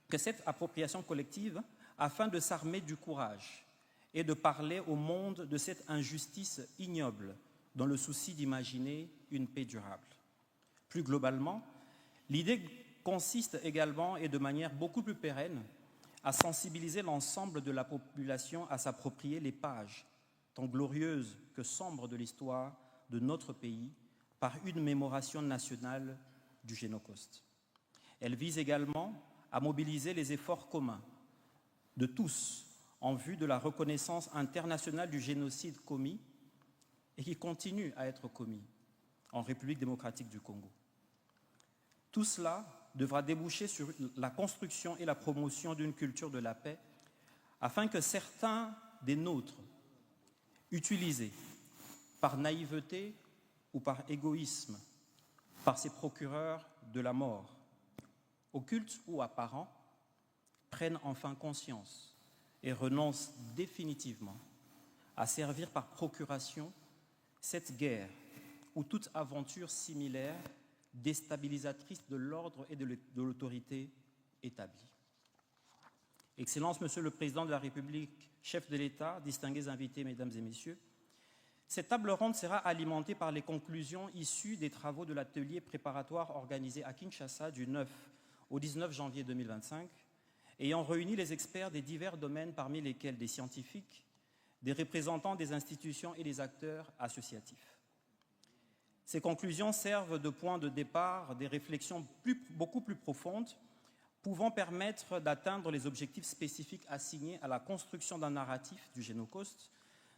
que cette appropriation collective afin de s'armer du courage et de parler au monde de cette injustice ignoble dans le souci d'imaginer une paix durable. Plus globalement, l'idée consiste également et de manière beaucoup plus pérenne à sensibiliser l'ensemble de la population à s'approprier les pages, tant glorieuses que sombres de l'histoire de notre pays, par une mémoration nationale du Génocauste. Elle vise également à mobiliser les efforts communs de tous en vue de la reconnaissance internationale du génocide commis et qui continue à être commis en République démocratique du Congo. Tout cela devra déboucher sur la construction et la promotion d'une culture de la paix afin que certains des nôtres, utilisés par naïveté ou par égoïsme, par ces procureurs de la mort, occultes ou apparents, prennent enfin conscience et renoncent définitivement à servir par procuration cette guerre ou toute aventure similaire déstabilisatrice de l'ordre et de l'autorité établie. Excellences, Monsieur le Président de la République, chef de l'État, distingués invités, Mesdames et Messieurs, cette table ronde sera alimentée par les conclusions issues des travaux de l'atelier préparatoire organisé à Kinshasa du 9 au 19 janvier 2025, ayant réuni les experts des divers domaines parmi lesquels des scientifiques, des représentants des institutions et des acteurs associatifs. Ces conclusions servent de point de départ des réflexions beaucoup plus profondes, pouvant permettre d'atteindre les objectifs spécifiques assignés à la construction d'un narratif du Génocauste,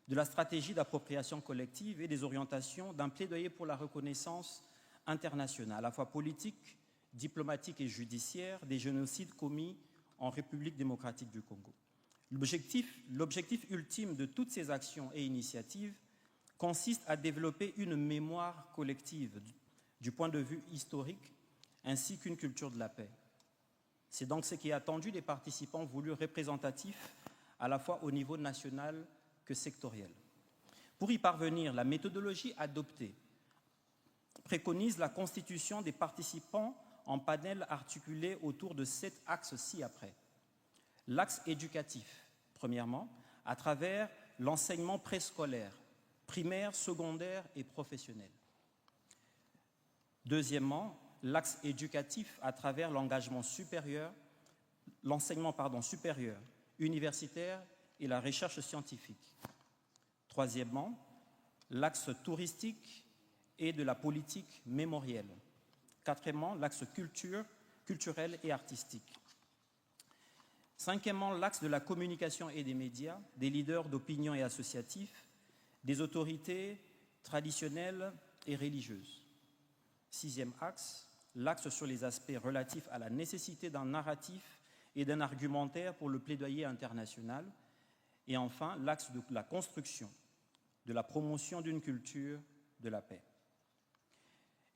de la stratégie d'appropriation collective et des orientations d'un plaidoyer pour la reconnaissance internationale, à la fois politique, diplomatique et judiciaire, des génocides commis en République démocratique du Congo. L'objectif ultime de toutes ces actions et initiatives consiste à développer une mémoire collective du point de vue historique ainsi qu'une culture de la paix. C'est donc ce qui est attendu des participants voulus représentatifs à la fois au niveau national que sectoriel. Pour y parvenir, la méthodologie adoptée préconise la constitution des participants en panel articulé autour de 7 axes ci-après. L'axe éducatif, premièrement, à travers l'enseignement préscolaire, primaire, secondaire et professionnel. Deuxièmement, l'axe éducatif à travers l'engagement supérieur, l'enseignement supérieur, universitaire et la recherche scientifique. Troisièmement, l'axe touristique et de la politique mémorielle. Quatrièmement, l'axe culturel et artistique. Cinquièmement, l'axe de la communication et des médias, des leaders d'opinion et associatifs, des autorités traditionnelles et religieuses. Sixième axe, l'axe sur les aspects relatifs à la nécessité d'un narratif et d'un argumentaire pour le plaidoyer international. Et enfin, l'axe de la construction, de la promotion d'une culture de la paix.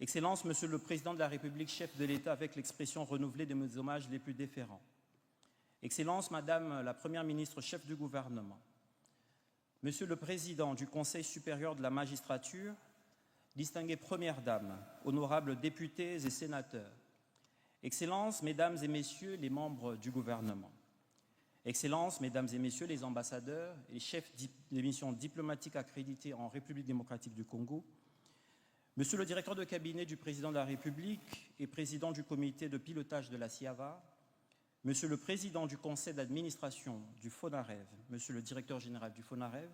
Excellences, Monsieur le Président de la République, chef de l'État, avec l'expression renouvelée de mes hommages les plus déférents. Excellences, Madame la Première ministre, chef du gouvernement. Monsieur le Président du Conseil supérieur de la magistrature, distinguées Premières Dames, honorables députés et sénateurs, Excellences, Mesdames et Messieurs les membres du gouvernement, Excellences, Mesdames et Messieurs les ambassadeurs et chefs des missions diplomatiques accrédités en République démocratique du Congo, Monsieur le directeur de cabinet du Président de la République et président du comité de pilotage de la CIAVA, Monsieur le Président du Conseil d'administration du FONAREV, Monsieur le Directeur général du FONAREV,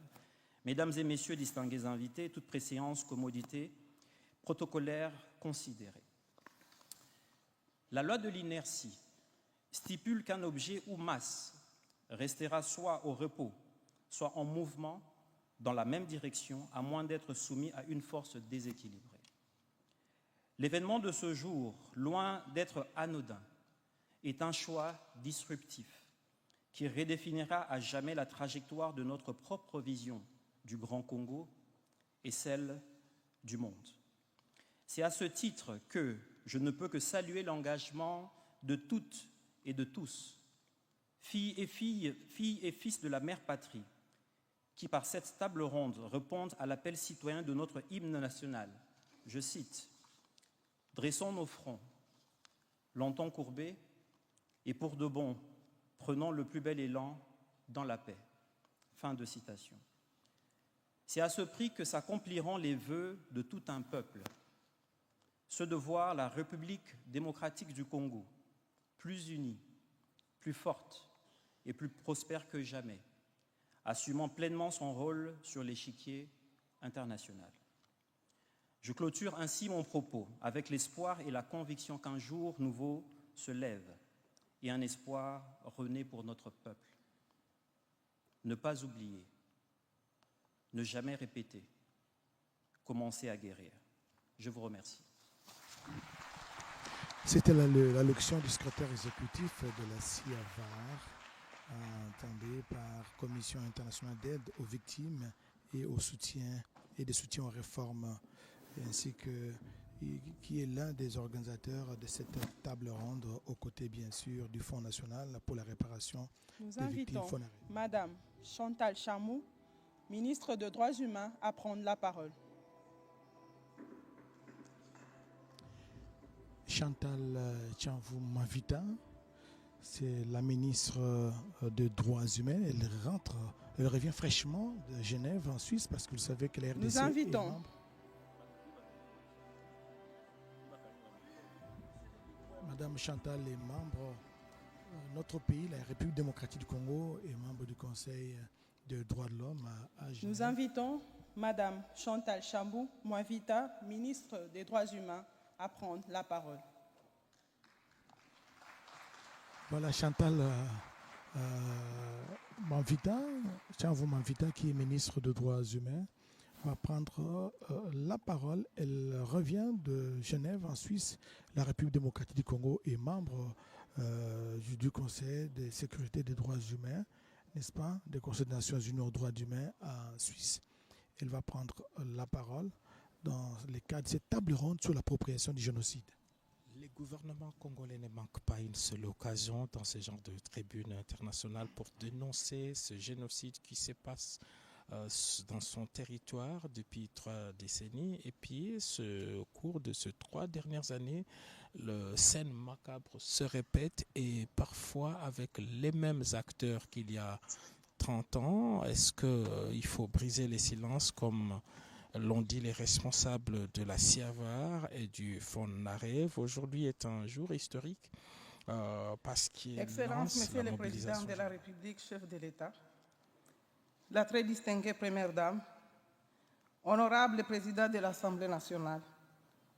Mesdames et Messieurs distingués invités, toute préséance, commodité, protocolaire considérée. La loi de l'inertie stipule qu'un objet ou masse restera soit au repos, soit en mouvement dans la même direction, à moins d'être soumis à une force déséquilibrée. L'événement de ce jour, loin d'être anodin, est un choix disruptif qui redéfinira à jamais la trajectoire de notre propre vision du Grand Congo et celle du monde. C'est à ce titre que je ne peux que saluer l'engagement de toutes et de tous, filles et fils de la mère patrie, qui par cette table ronde répondent à l'appel citoyen de notre hymne national. Je cite « Dressons nos fronts, longtemps courbés, Et pour de bon, prenons le plus bel élan dans la paix. » Fin de citation. C'est à ce prix que s'accompliront les vœux de tout un peuple, ceux de voir la République démocratique du Congo plus unie, plus forte et plus prospère que jamais, assumant pleinement son rôle sur l'échiquier international. Je clôture ainsi mon propos avec l'espoir et la conviction qu'un jour nouveau se lève et un espoir renaît pour notre peuple. Ne pas oublier, ne jamais répéter, commencer à guérir. Je vous remercie. C'était l'allocution du secrétaire exécutif de la CIAVAR, entendue par Commission internationale d'aide aux victimes et au soutien et de soutien aux réformes, ainsi que qui est l'un des organisateurs de cette table ronde, aux côtés bien sûr du Fonds national pour la réparation des victimes. Nous invitons Madame Chantal Chamou, ministre des Droits humains, à prendre la parole. Chantal Chamou Mavita, c'est la ministre des Droits humains. Elle revient fraîchement de Genève en Suisse parce que vous savez que la RDC Nous invitons Madame Chantal est membre de notre pays, la République démocratique du Congo, et membre du Conseil des droits de l'homme à Genève. Nous invitons Madame Chantal Chamou Mavita, ministre des Droits humains, à prendre la parole. Voilà Chantal Chamou Mavita, qui est ministre des Droits humains, va prendre la parole. Elle revient de Genève en Suisse, la République démocratique du Congo, est membre du Conseil de sécurité des droits humains, n'est-ce pas, du Conseil des Nations Unies aux droits humains en Suisse. Elle va prendre la parole dans le cadre de cette table ronde sur l'appropriation du génocide. Les gouvernements congolais ne manquent pas une seule occasion dans ce genre de tribune internationale pour dénoncer ce génocide qui se passe dans son territoire depuis 3 décennies. Et puis, au cours de ces 3 dernières années, le scène macabre se répète et parfois avec les mêmes acteurs qu'il y a 30 ans. Est-ce qu'il faut briser les silences comme l'ont dit les responsables de la CIAVAR et du Fonds Narev? Aujourd'hui est un jour historique parce qu'il Excellence, Monsieur le Président de la République, chef de l'État, la très distinguée Première Dame, honorable Président de l'Assemblée nationale,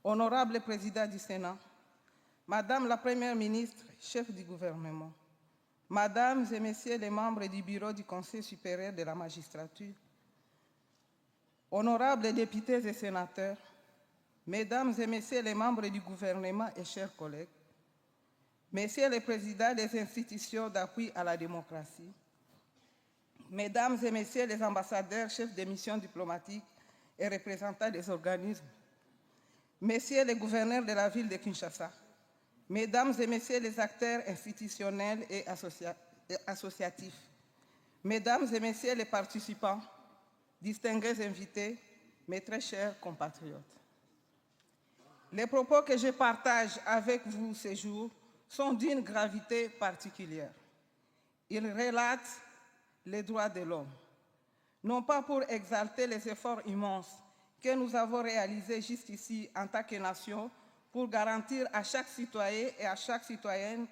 honorable Président du Sénat, Madame la Première ministre, chef du gouvernement, Mesdames et Messieurs les membres du Bureau du Conseil supérieur de la magistrature, honorables députés et sénateurs, Mesdames et Messieurs les membres du gouvernement et chers collègues, Messieurs les présidents des institutions d'appui à la démocratie, Mesdames et Messieurs les ambassadeurs, chefs des missions diplomatiques et représentants des organismes, Messieurs les gouverneurs de la ville de Kinshasa, Mesdames et Messieurs les acteurs institutionnels et associatifs, Mesdames et Messieurs les participants, distingués invités, mes très chers compatriotes. Les propos que je partage avec vous ces jours sont d'une gravité particulière. Ils relatent les droits de l'homme, non pas pour exalter les efforts immenses que nous avons réalisés jusqu'ici en tant que nation pour garantir à chaque citoyen et à chaque citoyenne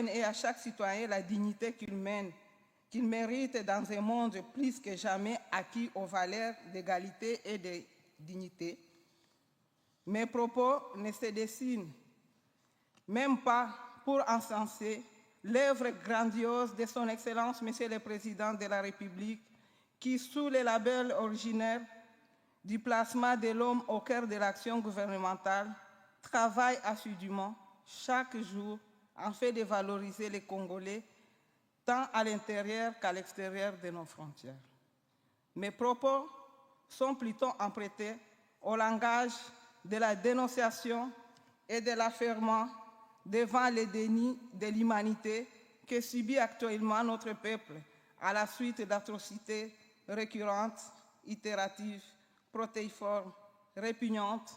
et à chaque citoyen la dignité qu'il mérite dans un monde plus que jamais acquis aux valeurs d'égalité et de dignité. Mes propos ne se dessinent même pas pour encenser l'œuvre grandiose de son Excellence, Monsieur le Président de la République, qui, sous le label originaire du placement de l'homme au cœur de l'action gouvernementale, travaille assidûment chaque jour en fait de valoriser les Congolais tant à l'intérieur qu'à l'extérieur de nos frontières. Mes propos sont plutôt empruntés au langage de la dénonciation et de l'affermement devant les dénis de l'humanité que subit actuellement notre peuple à la suite d'atrocités récurrentes, itératives, protéiformes, répugnantes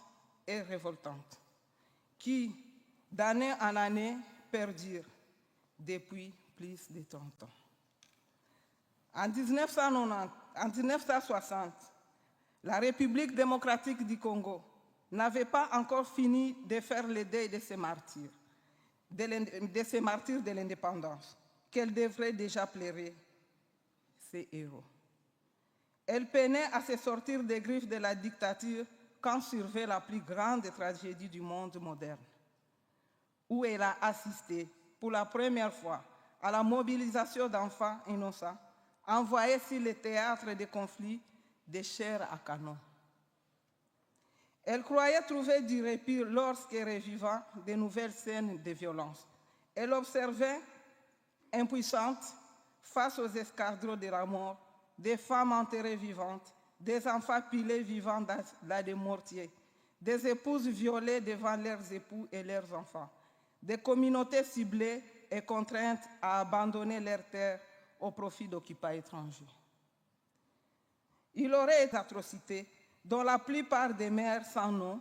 et révoltantes, qui, d'année en année, perdure depuis plus de 30 ans. En 1960, la République démocratique du Congo n'avait pas encore fini de faire le deuil de ces martyrs de l'indépendance, qu'elle devrait déjà pleurer, ces héros. Elle peinait à se sortir des griffes de la dictature quand survint la plus grande tragédie du monde moderne, où elle a assisté pour la première fois à la mobilisation d'enfants innocents envoyés sur les théâtres de conflits des chairs à canon. Elle croyait trouver du répit lorsque, revivant de nouvelles scènes de violence, elle observait, impuissante, face aux escadrons de la mort, des femmes enterrées vivantes, des enfants pilés vivants dans des mortiers, des épouses violées devant leurs époux et leurs enfants, des communautés ciblées et contraintes à abandonner leurs terres au profit d'occupants étrangers. Il aurait été atrocités dont la plupart des mères sans nom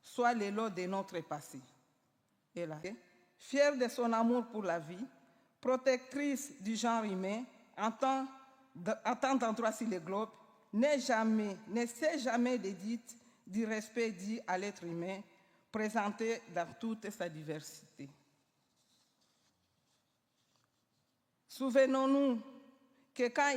soient les lots de notre passé. Elle a été fière de son amour pour la vie, protectrice du genre humain, en tant d'endroits sur le globe, ne s'est jamais dédite du respect dû à l'être humain, présenté dans toute sa diversité. Souvenons-nous que quand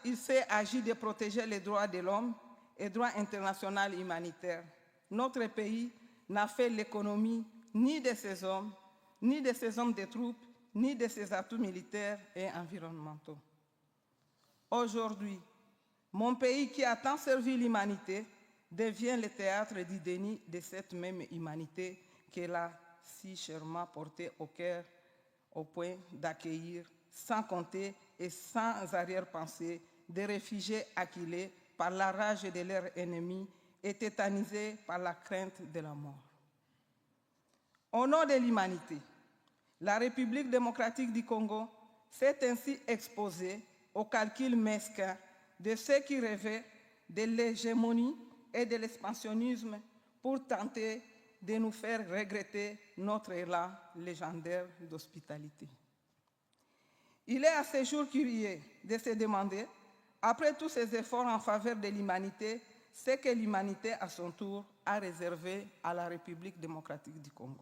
il s'est agi de protéger les droits de l'homme et droit international humanitaire, notre pays n'a fait l'économie ni de ses hommes, ni de ses hommes de troupes, ni de ses atouts militaires et environnementaux. Aujourd'hui, mon pays qui a tant servi l'humanité devient le théâtre du déni de cette même humanité qu'elle a si chèrement portée au cœur, au point d'accueillir, sans compter et sans arrière-pensée, des réfugiés acculés par la rage de leurs ennemis et tétanisés par la crainte de la mort. Au nom de l'humanité, la République démocratique du Congo s'est ainsi exposée au calcul mesquin de ceux qui rêvaient de l'hégémonie et de l'expansionnisme pour tenter de nous faire regretter notre élan légendaire d'hospitalité. Il est à ce jour curieux de se demander, après tous ces efforts en faveur de l'humanité, ce que l'humanité, à son tour, a réservé à la République démocratique du Congo.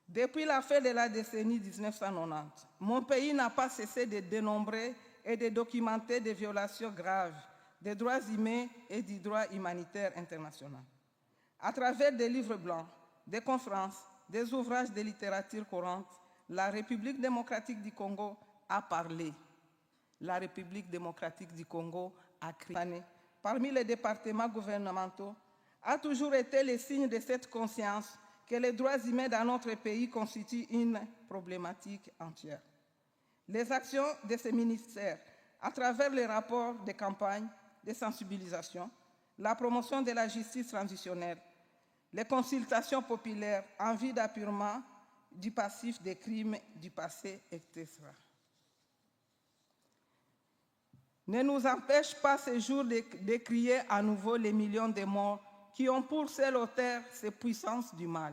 Depuis la fin de la décennie 1990, mon pays n'a pas cessé de dénombrer et de documenter des violations graves des droits humains et du droit humanitaire international. À travers des livres blancs, des conférences, des ouvrages de littérature courante, la République démocratique du Congo a parlé. La République démocratique du Congo a crié. Parmi les départements gouvernementaux, a toujours été le signe de cette conscience que les droits humains dans notre pays constituent une problématique entière. Les actions de ces ministères, à travers les rapports de campagne, de sensibilisation, la promotion de la justice transitionnelle, les consultations populaires en vue d'appurement du passif des crimes du passé, etc., ne nous empêche pas ce jour de crier à nouveau les millions de morts qui ont pour seul auteur ces puissances du mal,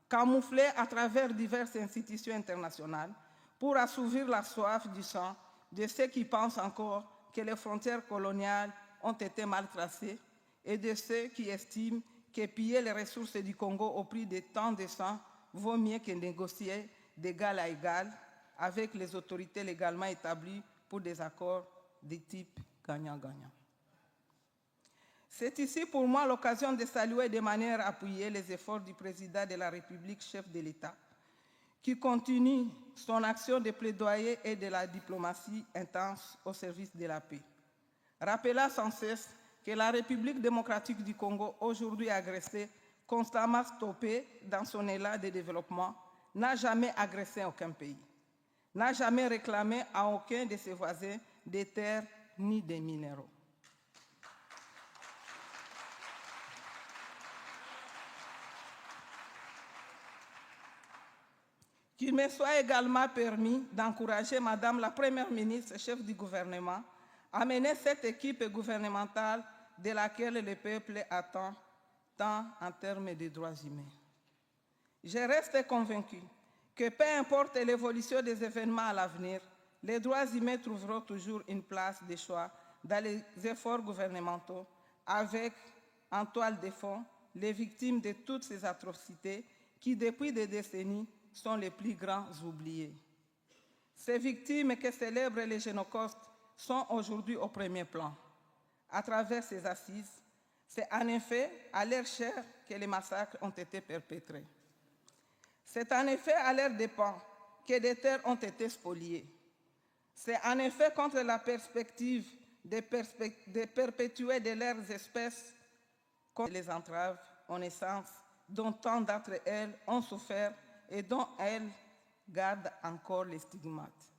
camouflées à travers diverses institutions internationales pour assouvir la soif du sang de ceux qui pensent encore que les frontières coloniales ont été mal tracées et de ceux qui estiment que piller les ressources du Congo au prix de tant de sang vaut mieux que négocier d'égal à égal avec les autorités légalement établies pour des accords de type gagnant-gagnant. C'est ici pour moi l'occasion de saluer de manière appuyée les efforts du président de la République, chef de l'État, qui continue son action de plaidoyer et de la diplomatie intense au service de la paix. Rappelant sans cesse que la République démocratique du Congo, aujourd'hui agressée, constamment stoppée dans son élan de développement, n'a jamais agressé aucun pays, n'a jamais réclamé à aucun de ses voisins des terres ni des minéraux. Qu'il me soit également permis d'encourager Madame la Première ministre, chef du gouvernement, à mener cette équipe gouvernementale de laquelle le peuple attend tant en termes de droits humains. Je reste convaincu que peu importe l'évolution des événements à l'avenir, les droits humains trouveront toujours une place de choix dans les efforts gouvernementaux, avec en toile de fond les victimes de toutes ces atrocités qui, depuis des décennies, sont les plus grands oubliés. Ces victimes que célèbrent les génocaustes sont aujourd'hui au premier plan. À travers ces assises, c'est en effet à leur chair que les massacres ont été perpétrés. C'est en effet à leurs dépens que des terres ont été spoliées. C'est en effet contre la perspective de perpétuer de leurs espèces contre les entraves aux naissances dont tant d'entre elles ont souffert et dont elles gardent encore les stigmates.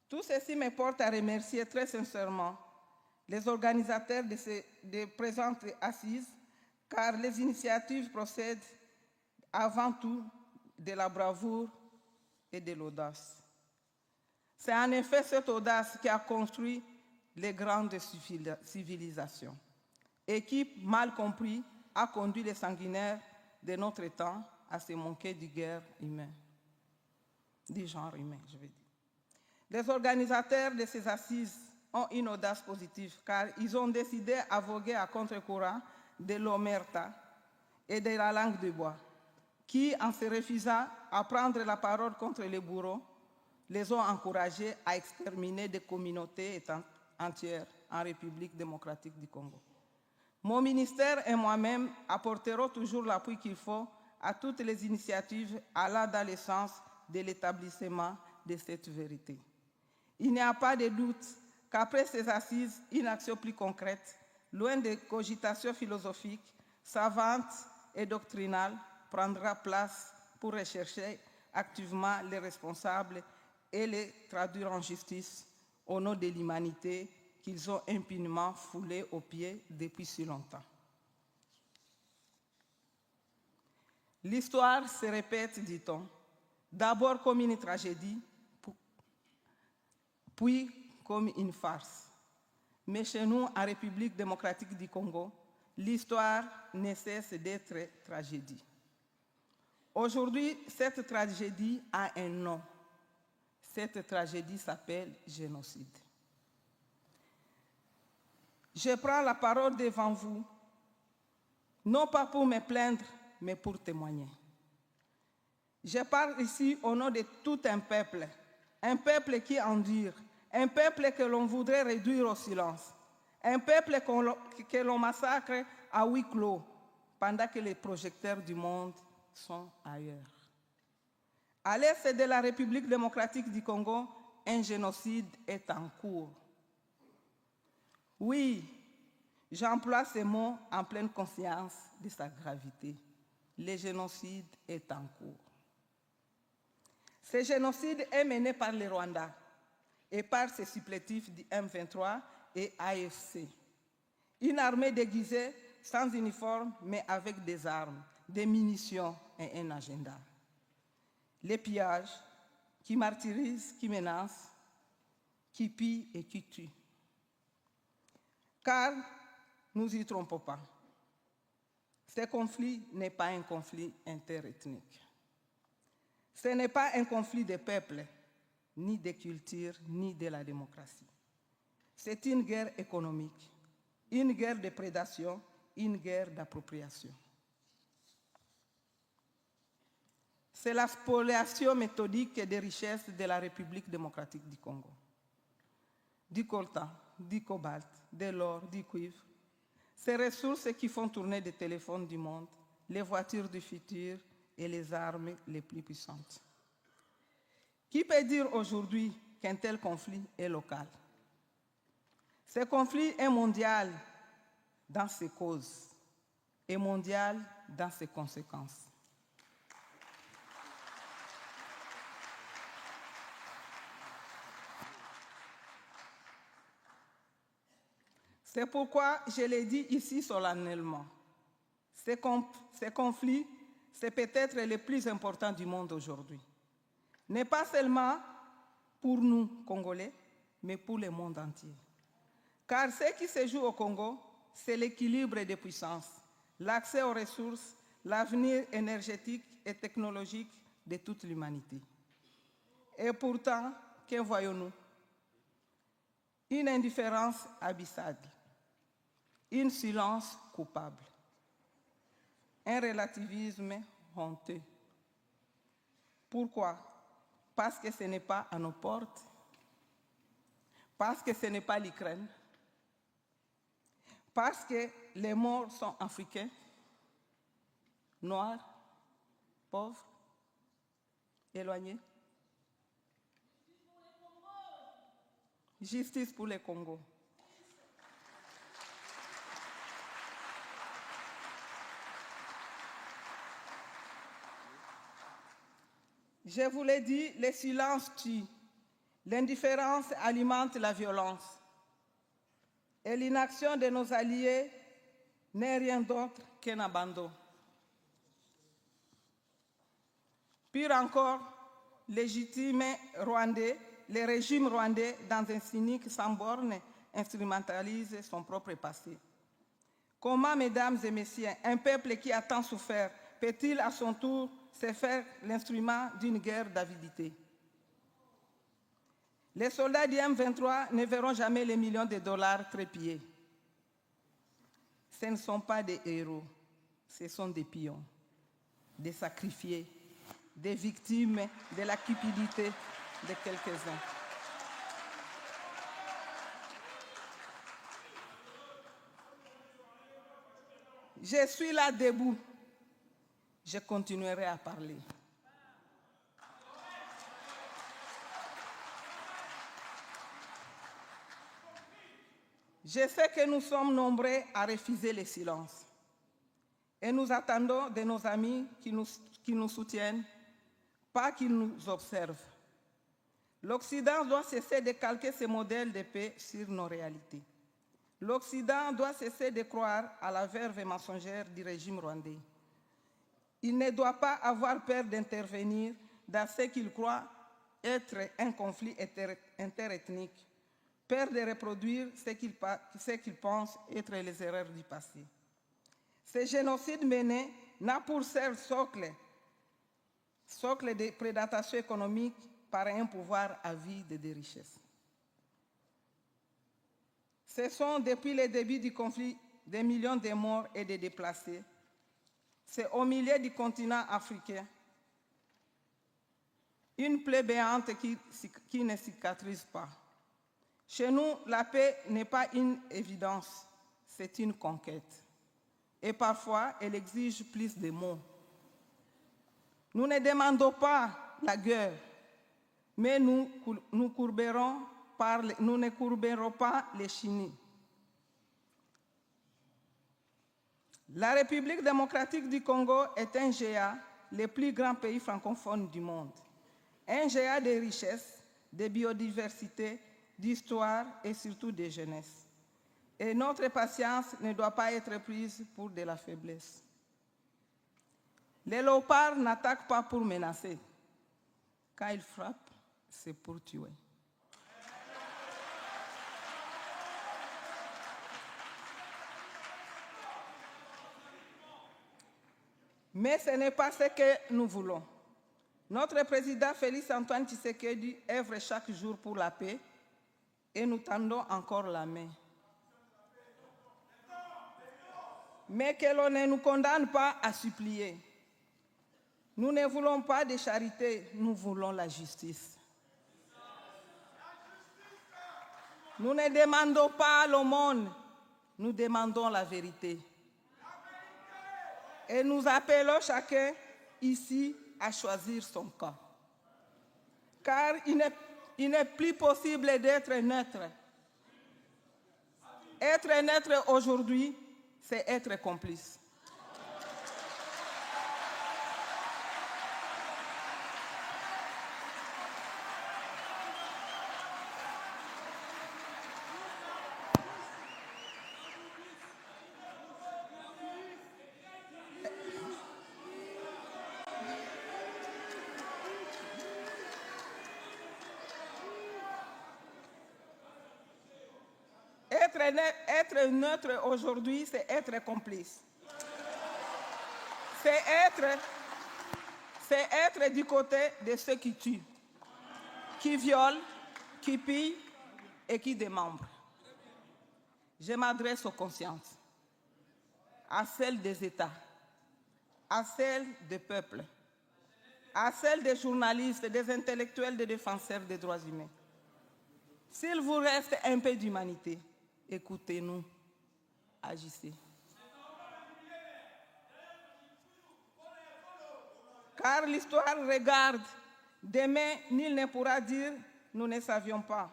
Tout ceci me porte à remercier très sincèrement les organisateurs de présentes assises, car les initiatives procèdent avant tout de la bravoure et de l'audace. C'est en effet cette audace qui a construit les grandes civilisations et qui, mal compris, a conduit les sanguinaires de notre temps à se moquer du genre humain, je veux dire. Les organisateurs de ces assises ont une audace positive, car ils ont décidé à voguer à contre-courant de l'omerta et de la langue de bois, qui, en se refusant à prendre la parole contre les bourreaux, les ont encouragés à exterminer des communautés entières en République démocratique du Congo. Mon ministère et moi-même apporterons toujours l'appui qu'il faut à toutes les initiatives allant dans le sens de l'établissement de cette vérité. Il n'y a pas de doute qu'après ces assises, une action plus concrète, loin des cogitations philosophiques, savantes et doctrinales, prendra place pour rechercher activement les responsables et les traduire en justice au nom de l'humanité qu'ils ont impunément foulée aux pieds depuis si longtemps. L'histoire se répète, dit-on, d'abord comme une tragédie, puis comme une farce. Mais chez nous, en République démocratique du Congo, l'histoire ne cesse d'être tragédie. Aujourd'hui, cette tragédie a un nom. Cette tragédie s'appelle génocide. Je prends la parole devant vous, non pas pour me plaindre, mais pour témoigner. Je parle ici au nom de tout un peuple qui endure, un peuple que l'on voudrait réduire au silence, un peuple que l'on massacre à huis clos, pendant que les projecteurs du monde sont ailleurs. À l'est de la République démocratique du Congo, un génocide est en cours. Oui, j'emploie ces mots en pleine conscience de sa gravité. Le génocide est en cours. Ce génocide est mené par le Rwanda et par ses supplétifs du M23 et AFC. Une armée déguisée, sans uniforme, mais avec des armes, des munitions et un agenda. Les pillages qui martyrisent, qui menacent, qui pillent et qui tuent. Car, nous n'y trompons pas, ce conflit n'est pas un conflit interethnique. Ce n'est pas un conflit de peuples, ni de culture, ni de la démocratie. C'est une guerre économique, une guerre de prédation, une guerre d'appropriation. C'est la spoliation méthodique des richesses de la République démocratique du Congo. Du coltan, du cobalt, de l'or, du cuivre. Ces ressources qui font tourner les téléphones du monde, les voitures du futur et les armes les plus puissantes. Qui peut dire aujourd'hui qu'un tel conflit est local? Ce conflit est mondial dans ses causes et mondial dans ses conséquences. C'est pourquoi je l'ai dit ici solennellement. Ce conflit, c'est peut-être le plus important du monde aujourd'hui. n'est pas seulement pour nous, Congolais, mais pour le monde entier. Car ce qui se joue au Congo, c'est l'équilibre des puissances, l'accès aux ressources, l'avenir énergétique et technologique de toute l'humanité. Et pourtant, que voyons-nous? Une indifférence abyssale, un silence coupable, un relativisme honteux. Pourquoi? Parce que ce n'est pas à nos portes, parce que ce n'est pas l'Ukraine, parce que les morts sont africains, noirs, pauvres, éloignés. Justice pour le Congo. Je vous l'ai dit, le silence tue, l'indifférence alimente la violence. Et l'inaction de nos alliés n'est rien d'autre qu'un abandon. Pire encore, le régime rwandais, dans un cynique sans borne, instrumentalise son propre passé. Comment, mesdames et messieurs, un peuple qui a tant souffert peut-il à son tour se faire l'instrument d'une guerre d'avidité? Les soldats du M23 ne verront jamais les millions de dollars trépiller. Ce ne sont pas des héros, ce sont des pions, des sacrifiés, des victimes de la cupidité de quelques-uns. Je suis là debout. Je continuerai à parler. Je sais que nous sommes nombreux à refuser le silence. Et nous attendons de nos amis qui nous soutiennent, pas qu'ils nous observent. L'Occident doit cesser de calquer ses modèles de paix sur nos réalités. L'Occident doit cesser de croire à la verve mensongère du régime rwandais. Il ne doit pas avoir peur d'intervenir dans ce qu'il croit être un conflit interethnique, peur de reproduire ce qu'il pense être les erreurs du passé. Ce génocide mené n'a pour seul socle de prédation économique par un pouvoir avide des richesses. Ce sont depuis le début du conflit des millions de morts et de déplacés. C'est au milieu du continent africain une plaie béante qui ne cicatrise pas. Chez nous, la paix n'est pas une évidence, c'est une conquête. Et parfois, elle exige plus de mots. Nous ne demandons pas la guerre, mais nous ne courberons pas les chenilles. La République démocratique du Congo est un GA, le plus grand pays francophone du monde. Un GA de richesses, de biodiversité, d'histoire et surtout de jeunesse. Et notre patience ne doit pas être prise pour de la faiblesse. Les léopards n'attaquent pas pour menacer. Quand ils frappent, c'est pour tuer. Mais ce n'est pas ce que nous voulons. Notre président Félix Antoine Tshisekedi œuvre chaque jour pour la paix et nous tendons encore la main. Mais que l'on ne nous condamne pas à supplier. Nous ne voulons pas de charité, nous voulons la justice. Nous ne demandons pas l'aumône, nous demandons la vérité. Et nous appelons chacun ici à choisir son camp. Car il n'est plus possible d'être neutre. Être neutre aujourd'hui, c'est être complice. Être neutre aujourd'hui, c'est être complice. c'est être du côté de ceux qui tuent, qui violent, qui pillent et qui démembrent. Je m'adresse aux consciences, à celles des États, à celles des peuples, à celles des journalistes, des intellectuels, des défenseurs des droits humains. S'il vous reste un peu d'humanité, écoutez-nous, agissez. Car l'histoire regarde. Demain, nul ne pourra dire « nous ne savions pas ».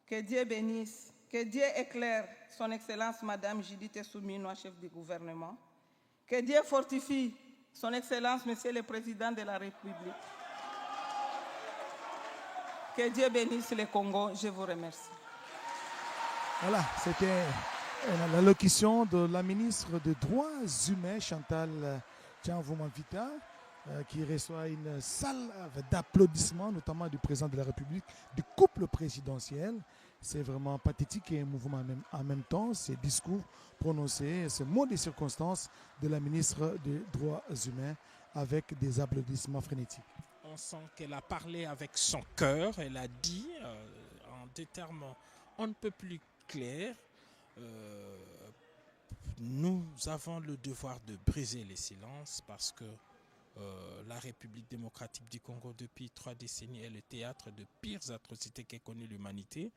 Que Dieu bénisse, que Dieu éclaire son Excellence Madame Judith Souminoua, chef du gouvernement. Que Dieu fortifie son Excellence Monsieur le Président de la République. Que Dieu bénisse le Congo. Je vous remercie. Voilà, c'était l'allocution de la ministre des Droits humains, Chantal Tianvou-Mavita, qui reçoit une salle d'applaudissements, notamment du président de la République, du couple présidentiel. C'est vraiment pathétique et émouvant en même temps, ces discours prononcés, ce mot des circonstances de la ministre des Droits humains avec des applaudissements frénétiques. On sent qu'elle a parlé avec son cœur, elle a dit en des termes on ne peut plus clairs, nous avons le devoir de briser les silences parce que la République démocratique du Congo depuis 3 décennies est le théâtre de pires atrocités qu'ait connu l'humanité.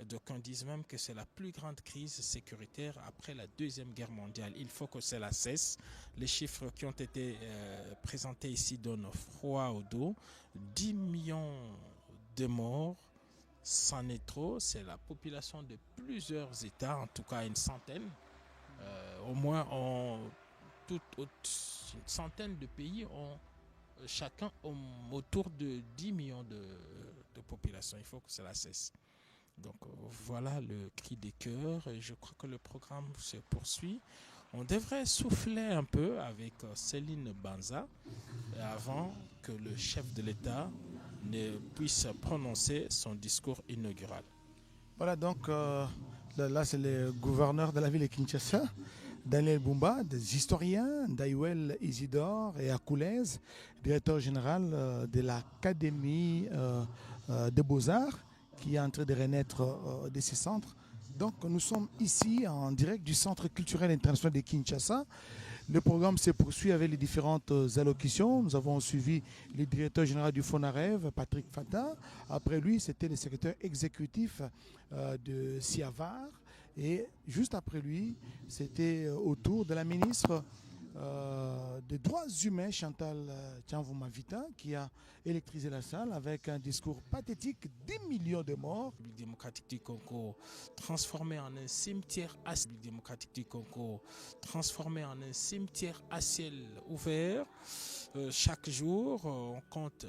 D'aucuns disent même que c'est la plus grande crise sécuritaire après la Deuxième Guerre mondiale. Il faut que cela cesse. Les chiffres qui ont été présentés ici donnent froid au dos. 10 millions de morts, c'en est trop. C'est la population de plusieurs États, en tout cas une centaine. Au moins, une centaine de pays ont chacun autour de 10 millions de population. Il faut que cela cesse. Donc voilà le cri des cœurs. Et je crois que le programme se poursuit. On devrait souffler un peu avec Céline Banza avant que le chef de l'État ne puisse prononcer son discours inaugural. Voilà, donc là c'est le gouverneur de la ville de Kinshasa, Daniel Bumba, des historiens, Daïwel Isidore et Akoulez, directeur général de l'Académie des Beaux-Arts, qui est en train de renaître de ces centres. Donc nous sommes ici en direct du Centre culturel international de Kinshasa. Le programme se poursuit avec les différentes allocutions. Nous avons suivi le directeur général du FONAREV, Patrick Fata. Après lui, c'était le secrétaire exécutif de Siavar. Et juste après lui, c'était au tour de la ministre des Droits humains, Chantal Tianvou-Mavita, qui a électrisé la salle avec un discours pathétique, 10 millions de morts. La République démocratique du Congo transformée en un cimetière à ciel ouvert. Chaque jour, on compte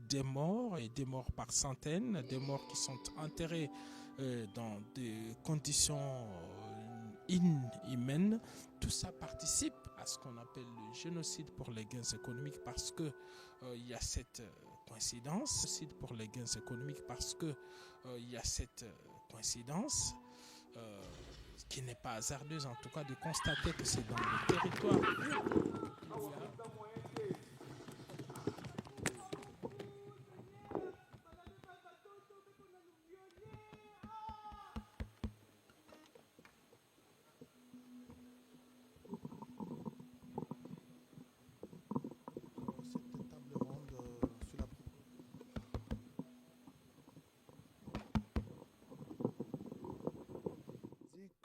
des morts et des morts par centaines, des morts qui sont enterrés dans des conditions inhumaines. Tout ça participe à ce qu'on appelle le génocide pour les gains économiques parce que il y a cette coïncidence qui n'est pas hasardeuse en tout cas de constater que c'est dans le territoire.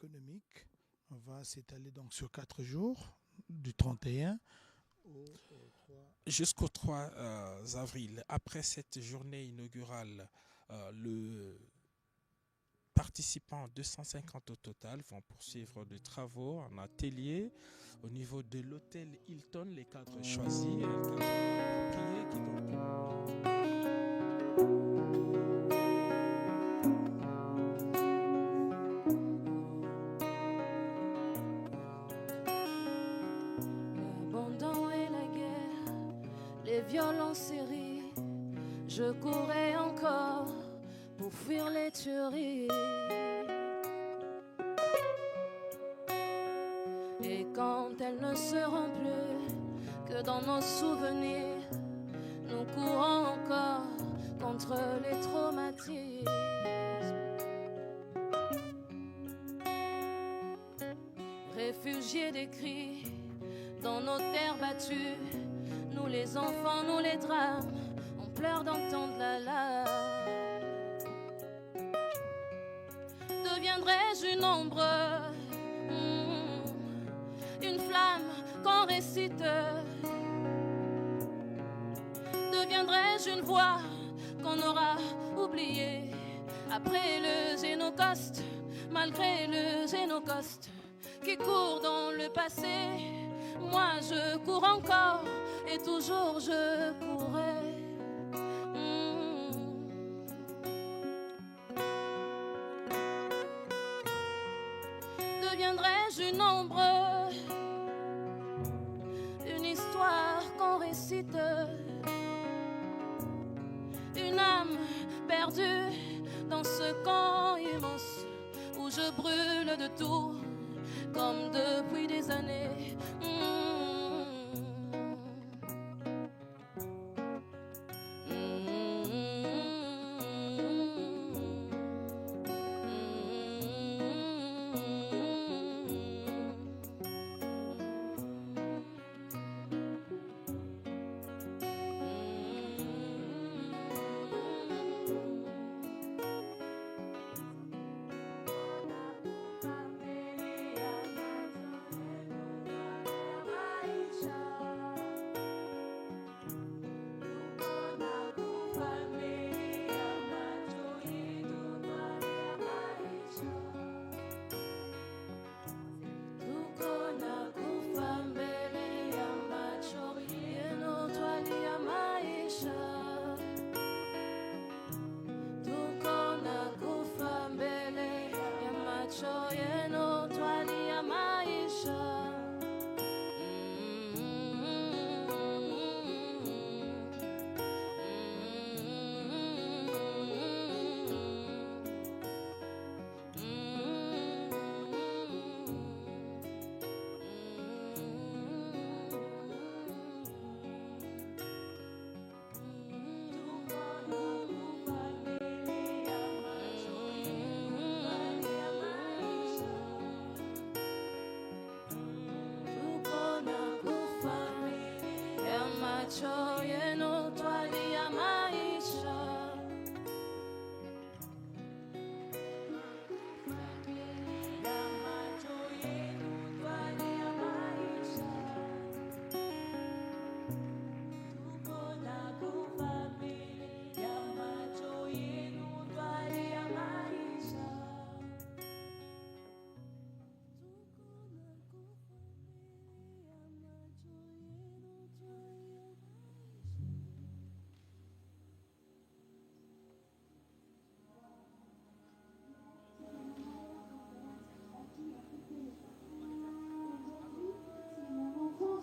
Économique va s'étaler donc sur 4 jours, du 31 jusqu'au 3 avril. Après cette journée inaugurale, le participants, 250 au total, vont poursuivre des travaux en atelier au niveau de l'hôtel Hilton, les cadres choisis, L'abandon et la guerre, les violences séries, je courais encore pour fuir les tueries. Et quand quand elles ne seront plus que dans nos souvenirs, nous courons encore contre les traumatismes. Réfugiés des cris dans nos terres battues, nous les enfants, nous les drames, on pleure d'entendre la larme. Deviendrai-je une ombre, une flamme qu'on récite? Deviendrai-je une voix qu'on aura oubliée après le Génocoste, malgré le Génocoste qui court dans le passé? Moi je cours encore et toujours je courrai. Deviendrai-je une ombre, une histoire qu'on récite, une âme perdue dans ce camp immense où je brûle de tout comme depuis des années.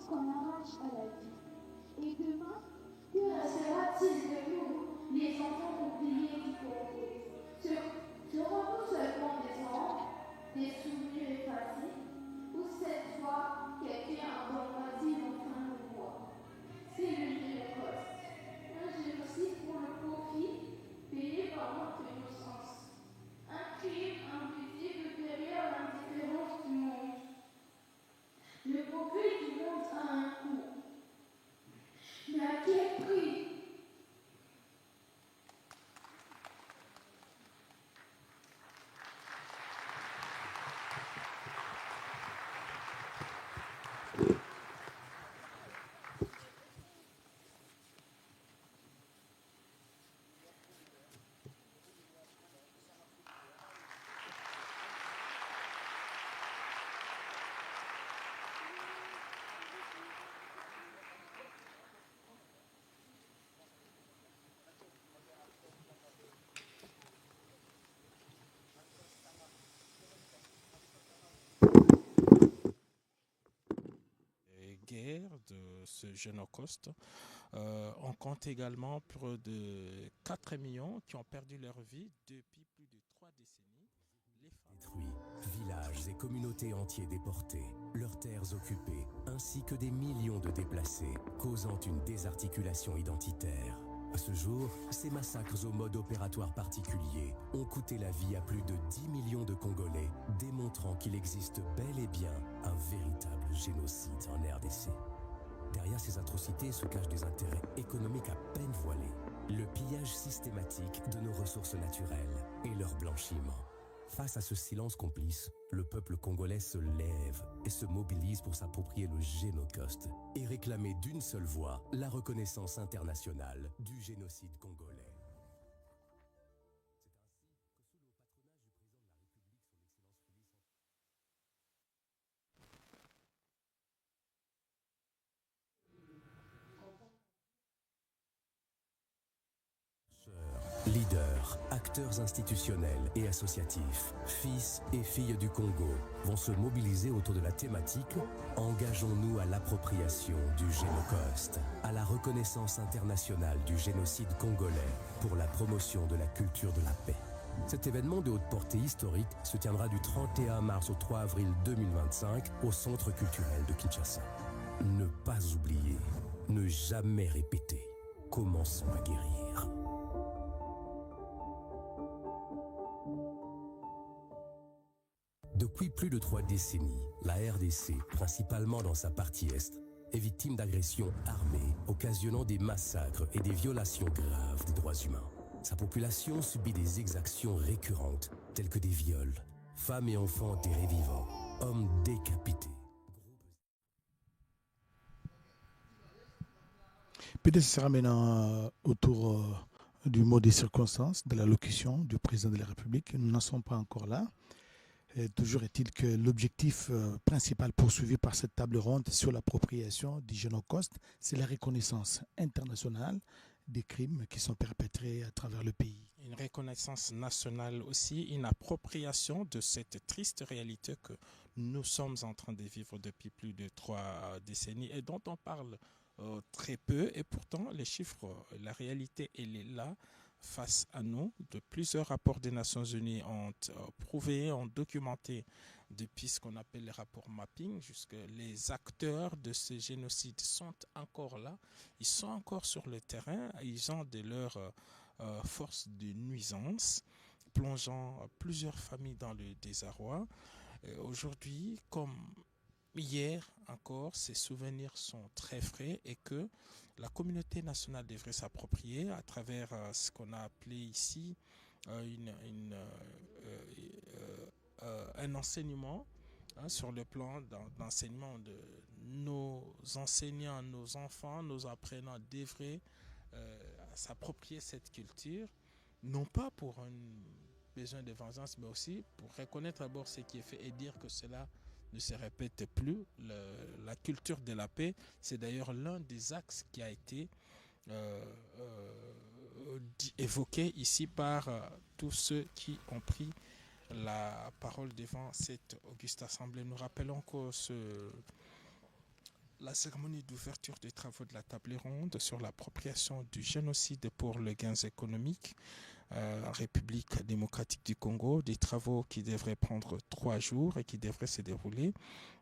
Qu'on arrache à la vie. Et demain, que restera-t-il de nous, les enfants oubliés du Congo? Serons-nous seulement des enfants, des souvenirs effacés, ou cette fois quelqu'un a bombardé enfin le bois? C'est le Génocoste, un génocide pour le profit, payé par notre innocence, un crime invisible derrière l'indifférence du monde. Le progrès du monde a un coût. Mais à quel prix? De ce Génocoste. On compte également plus de 4 millions qui ont perdu leur vie depuis plus de 3 décennies. Détruits, villages et communautés entiers déportés, leurs terres occupées, ainsi que des millions de déplacés, causant une désarticulation identitaire. À ce jour, ces massacres au mode opératoire particulier ont coûté la vie à plus de 10 millions de Congolais, démontrant qu'il existe bel et bien un véritable génocide en RDC. Derrière ces atrocités se cachent des intérêts économiques à peine voilés, le pillage systématique de nos ressources naturelles et leur blanchiment. Face à ce silence complice, le peuple congolais se lève et se mobilise pour s'approprier le génocide et réclamer d'une seule voix la reconnaissance internationale du génocide congolais. Leaders, acteurs institutionnels et associatifs, fils et filles du Congo vont se mobiliser autour de la thématique « Engageons-nous à l'appropriation du génocide, à la reconnaissance internationale du génocide congolais pour la promotion de la culture de la paix ». Cet événement de haute portée historique se tiendra du 31 mars au 3 avril 2025 au Centre culturel de Kinshasa. Ne pas oublier, ne jamais répéter, commençons à guérir. Depuis plus de 3 décennies, la RDC, principalement dans sa partie est, est victime d'agressions armées, occasionnant des massacres et des violations graves des droits humains. Sa population subit des exactions récurrentes, telles que des viols, femmes et enfants enterrés vivants, hommes décapités. Peut-être ce sera maintenant autour du mot des circonstances, de l'allocution du président de la République. Nous n'en sommes pas encore là. Et toujours est-il que l'objectif principal poursuivi par cette table ronde sur l'appropriation du génocide, c'est la reconnaissance internationale des crimes qui sont perpétrés à travers le pays. Une reconnaissance nationale aussi, une appropriation de cette triste réalité que nous sommes en train de vivre depuis plus de 3 décennies et dont on parle très peu. Et pourtant, les chiffres, la réalité, elle est là. Face à nous, de plusieurs rapports des Nations Unies ont prouvé, ont documenté depuis ce qu'on appelle les rapports mapping, jusque les acteurs de ce génocide sont encore là, ils sont encore sur le terrain, ils ont de leur force de nuisance, plongeant plusieurs familles dans le désarroi. Aujourd'hui, comme hier encore, ces souvenirs sont très frais et que la communauté nationale devrait s'approprier à travers ce qu'on a appelé ici un enseignement sur le plan d'enseignement de nos enseignants, nos enfants, nos apprenants devraient s'approprier cette culture, non pas pour un besoin de vengeance, mais aussi pour reconnaître d'abord ce qui est fait et dire que cela ne se répète plus. La culture de la paix, c'est d'ailleurs l'un des axes qui a été évoqué ici par tous ceux qui ont pris la parole devant cette auguste assemblée. Nous rappelons que la cérémonie d'ouverture des travaux de la table ronde sur l'appropriation du génocide pour le gain économique en République démocratique du Congo, des travaux qui devraient prendre 3 jours et qui devraient se dérouler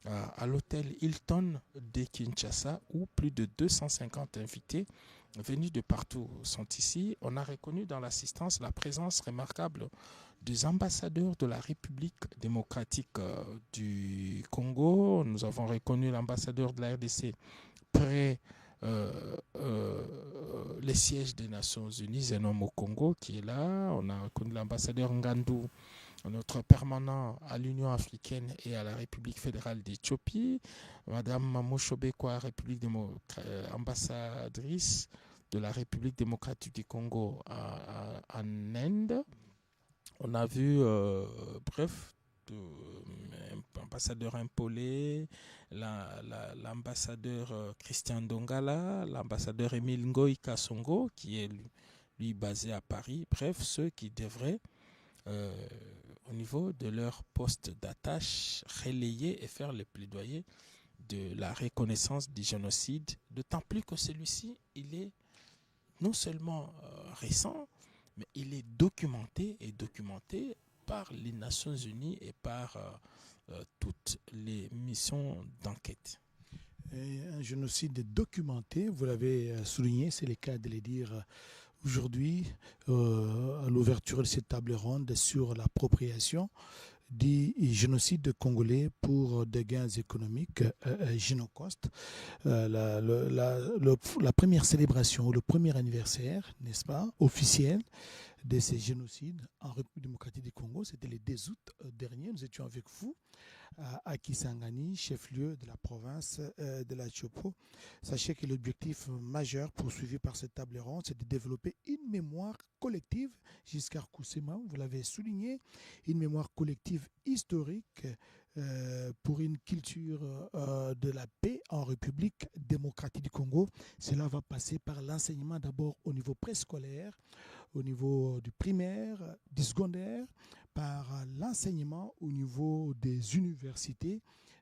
à l'hôtel Hilton de Kinshasa, où plus de 250 invités venus de partout sont ici. On a reconnu dans l'assistance la présence remarquable des ambassadeurs de la République démocratique du Congo. Nous avons reconnu l'ambassadeur de la RDC près les sièges des Nations Unies, Zenom au Congo, qui est là. On a reconnu l'ambassadeur Ngandou, notre permanent à l'Union africaine et à la République fédérale d'Éthiopie. Madame Mamoshobekwa, ambassadrice de la République démocratique du Congo en Inde. On a vu, l'ambassadeur Impolé, l'ambassadeur Christian Dongala, l'ambassadeur Émile Ngoï Kasongo, qui est lui basé à Paris. Bref, ceux qui devraient, au niveau de leur poste d'attache, relayer et faire le plaidoyer de la reconnaissance du génocide, d'autant plus que celui-ci, il est non seulement récent, mais il est documenté par les Nations Unies et par toutes les missions d'enquête. Et un génocide documenté, vous l'avez souligné, c'est le cas de le dire aujourd'hui, à l'ouverture de cette table ronde sur l'appropriation du génocide congolais pour des gains économiques, Génocost. La première célébration, le premier anniversaire, n'est-ce pas, officiel de ces génocides en République démocratique du Congo, c'était le 2 août dernier. Nous étions avec vous à Kisangani, chef-lieu de la province de la Chopo. Sachez que l'objectif majeur poursuivi par cette table ronde, c'est de développer une mémoire collective, Giscard Koussema, vous l'avez souligné, une mémoire collective historique pour une culture de la paix en République démocratique du Congo. Cela va passer par l'enseignement d'abord au niveau préscolaire, au niveau du primaire, du secondaire, par l'enseignement au niveau des universités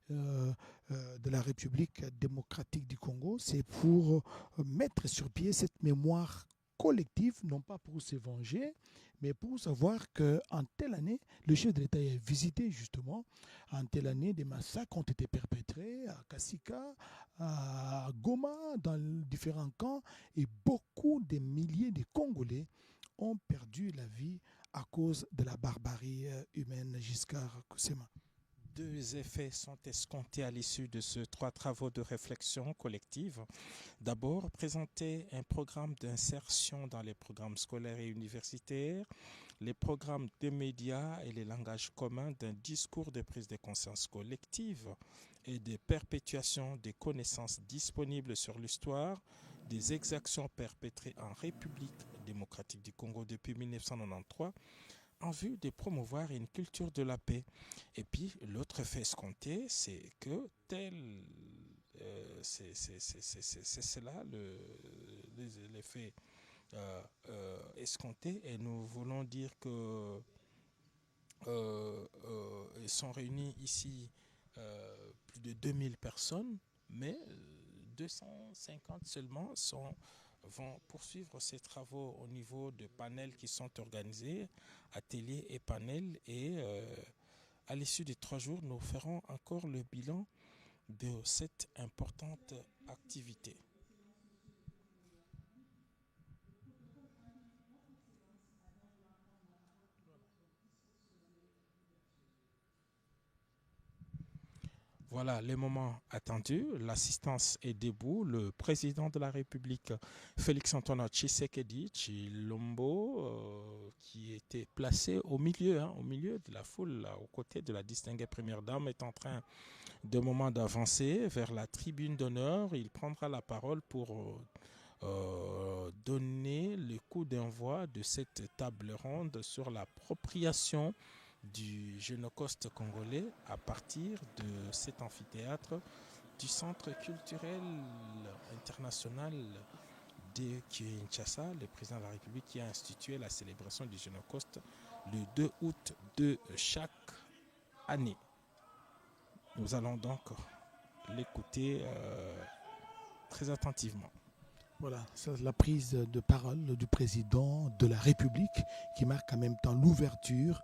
de la République démocratique du Congo. C'est pour mettre sur pied cette mémoire collective, non pas pour se venger, mais pour savoir qu'en telle année, le chef de l'État a visité justement, en telle année, des massacres ont été perpétrés à Kassika, à Goma, dans différents camps, et beaucoup de milliers de Congolais ont perdu la vie à cause de la barbarie humaine. Giscard Koussema. 2 effets sont escomptés à l'issue de ces 3 travaux de réflexion collective. D'abord, présenter un programme d'insertion dans les programmes scolaires et universitaires, les programmes de médias et les langages communs d'un discours de prise de conscience collective et de perpétuation des connaissances disponibles sur l'histoire des exactions perpétrées en République démocratique du Congo depuis 1993 en vue de promouvoir une culture de la paix. Et puis, l'autre fait escompté, c'est que c'est cela l'effet escompté. Et nous voulons dire que ils sont réunis ici plus de 2000 personnes, mais 250 seulement vont poursuivre ces travaux au niveau de panels qui sont organisés, ateliers et panels. Et à l'issue des 3 jours, nous ferons encore le bilan de cette importante activité. Voilà les moments attendus. L'assistance est debout. Le président de la République, Félix-Antoine Tshisekedi Tshilombo, qui était placé au milieu de la foule, là, aux côtés de la distinguée première dame, est en train de moment d'avancer vers la tribune d'honneur. Il prendra la parole pour donner le coup d'envoi de cette table ronde sur l'appropriation du Génocost congolais à partir de cet amphithéâtre du Centre culturel international de Kinshasa, le président de la République qui a institué la célébration du Génocost le 2 août de chaque année. Nous allons donc l'écouter très attentivement. Voilà, c'est la prise de parole du président de la République qui marque en même temps l'ouverture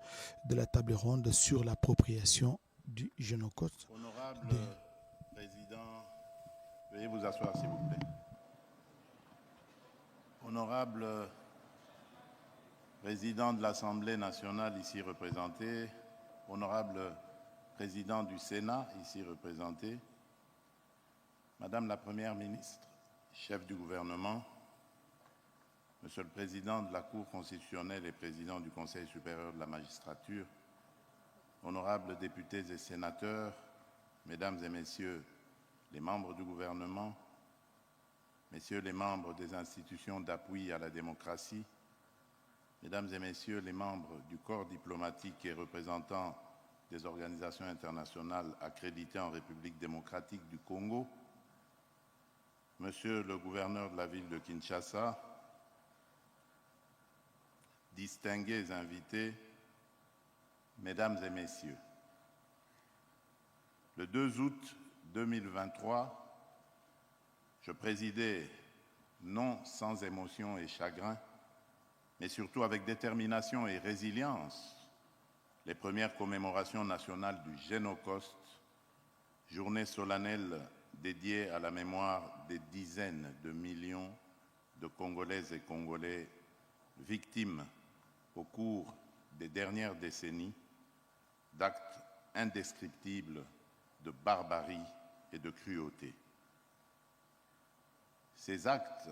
de la table ronde sur l'appropriation du Génocost. Honorable président, veuillez vous asseoir s'il vous plaît. Honorable président de l'Assemblée nationale ici représenté, honorable président du Sénat ici représenté, Madame la Première ministre, chef du gouvernement, Monsieur le Président de la Cour constitutionnelle et Président du Conseil supérieur de la magistrature, honorables députés et sénateurs, Mesdames et Messieurs les membres du gouvernement, Messieurs les membres des institutions d'appui à la démocratie, Mesdames et Messieurs les membres du corps diplomatique et représentants des organisations internationales accréditées en République démocratique du Congo, Monsieur le gouverneur de la ville de Kinshasa, distingués invités, Mesdames et Messieurs, le 2 août 2023, je présidais, non sans émotion et chagrin, mais surtout avec détermination et résilience, les premières commémorations nationales du Génocauste, journée solennelle dédiée à la mémoire des dizaines de millions de Congolaises et Congolais victimes au cours des dernières décennies d'actes indescriptibles de barbarie et de cruauté. Ces actes,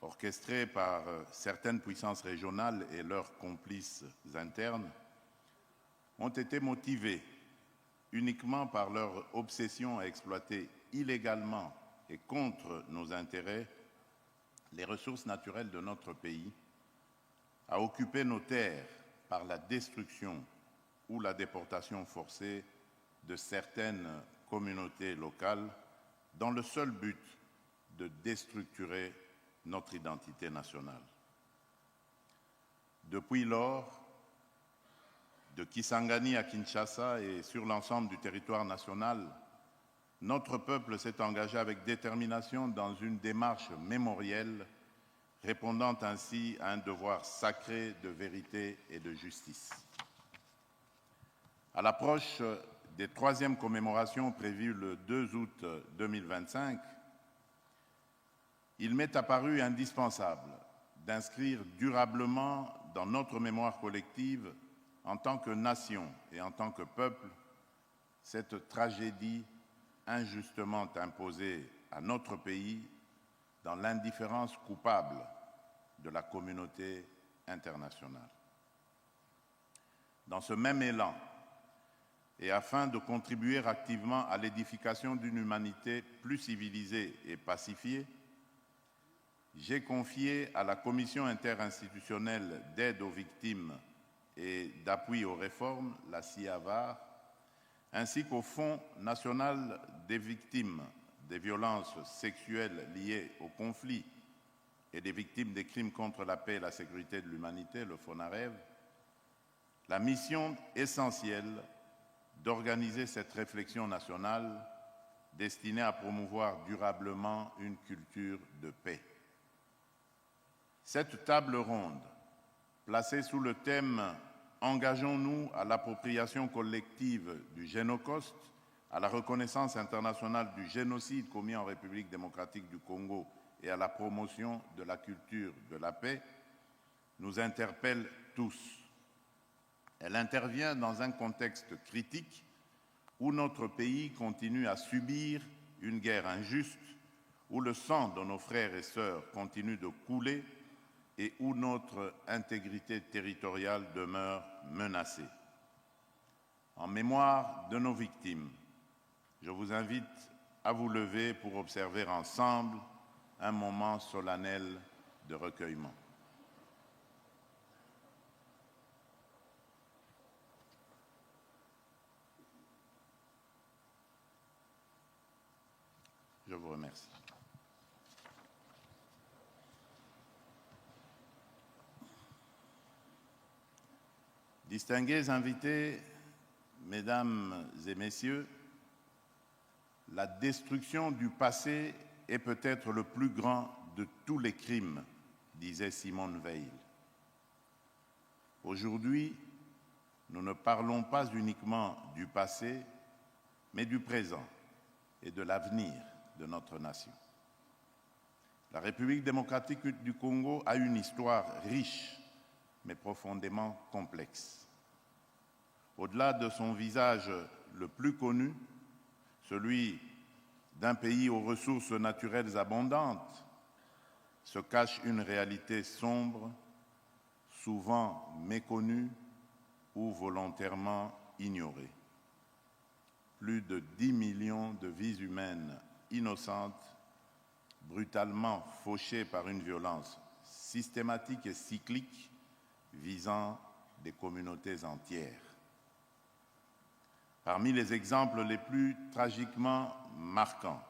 orchestrés par certaines puissances régionales et leurs complices internes, ont été motivés uniquement par leur obsession à exploiter illégalement et contre nos intérêts les ressources naturelles de notre pays, à occuper nos terres par la destruction ou la déportation forcée de certaines communautés locales dans le seul but de déstructurer notre identité nationale. Depuis lors, de Kisangani à Kinshasa et sur l'ensemble du territoire national, notre peuple s'est engagé avec détermination dans une démarche mémorielle, répondant ainsi à un devoir sacré de vérité et de justice. À l'approche des 3e commémorations prévues le 2 août 2025, il m'est apparu indispensable d'inscrire durablement dans notre mémoire collective, en tant que nation et en tant que peuple, cette tragédie injustement imposée à notre pays dans l'indifférence coupable de la communauté internationale. Dans ce même élan, et afin de contribuer activement à l'édification d'une humanité plus civilisée et pacifiée, j'ai confié à la Commission interinstitutionnelle d'aide aux victimes et d'appui aux réformes, la CIAVAR, ainsi qu'au Fonds national des victimes des violences sexuelles liées au conflit et des victimes des crimes contre la paix et la sécurité de l'humanité, le FONAREV, la mission essentielle d'organiser cette réflexion nationale destinée à promouvoir durablement une culture de paix. Cette table ronde, placée sous le thème « Engageons-nous à l'appropriation collective du Génocauste, à la reconnaissance internationale du génocide commis en République démocratique du Congo et à la promotion de la culture de la paix », nous interpelle tous. Elle intervient dans un contexte critique où notre pays continue à subir une guerre injuste, où le sang de nos frères et sœurs continue de couler et où notre intégrité territoriale demeure menacée. En mémoire de nos victimes, je vous invite à vous lever pour observer ensemble un moment solennel de recueillement. Je vous remercie. Distingués invités, mesdames et messieurs, la destruction du passé est peut-être le plus grand de tous les crimes, disait Simone Veil. Aujourd'hui, nous ne parlons pas uniquement du passé, mais du présent et de l'avenir de notre nation. La République démocratique du Congo a une histoire riche, mais profondément complexe. Au-delà de son visage le plus connu, celui d'un pays aux ressources naturelles abondantes, se cache une réalité sombre, souvent méconnue ou volontairement ignorée. Plus de 10 millions de vies humaines innocentes, brutalement fauchées par une violence systématique et cyclique visant des communautés entières. Parmi les exemples les plus tragiquement marquants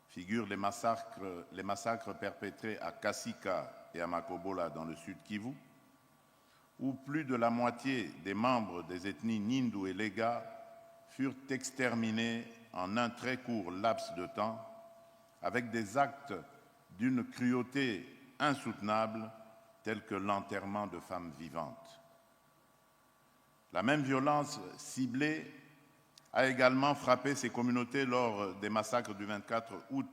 figurent les massacres perpétrés à Kasika et à Makobola dans le sud Kivu, où plus de la moitié des membres des ethnies Nindu et Lega furent exterminés en un très court laps de temps, avec des actes d'une cruauté insoutenable, tels que l'enterrement de femmes vivantes. La même violence ciblée a également frappé ces communautés lors des massacres du 24 août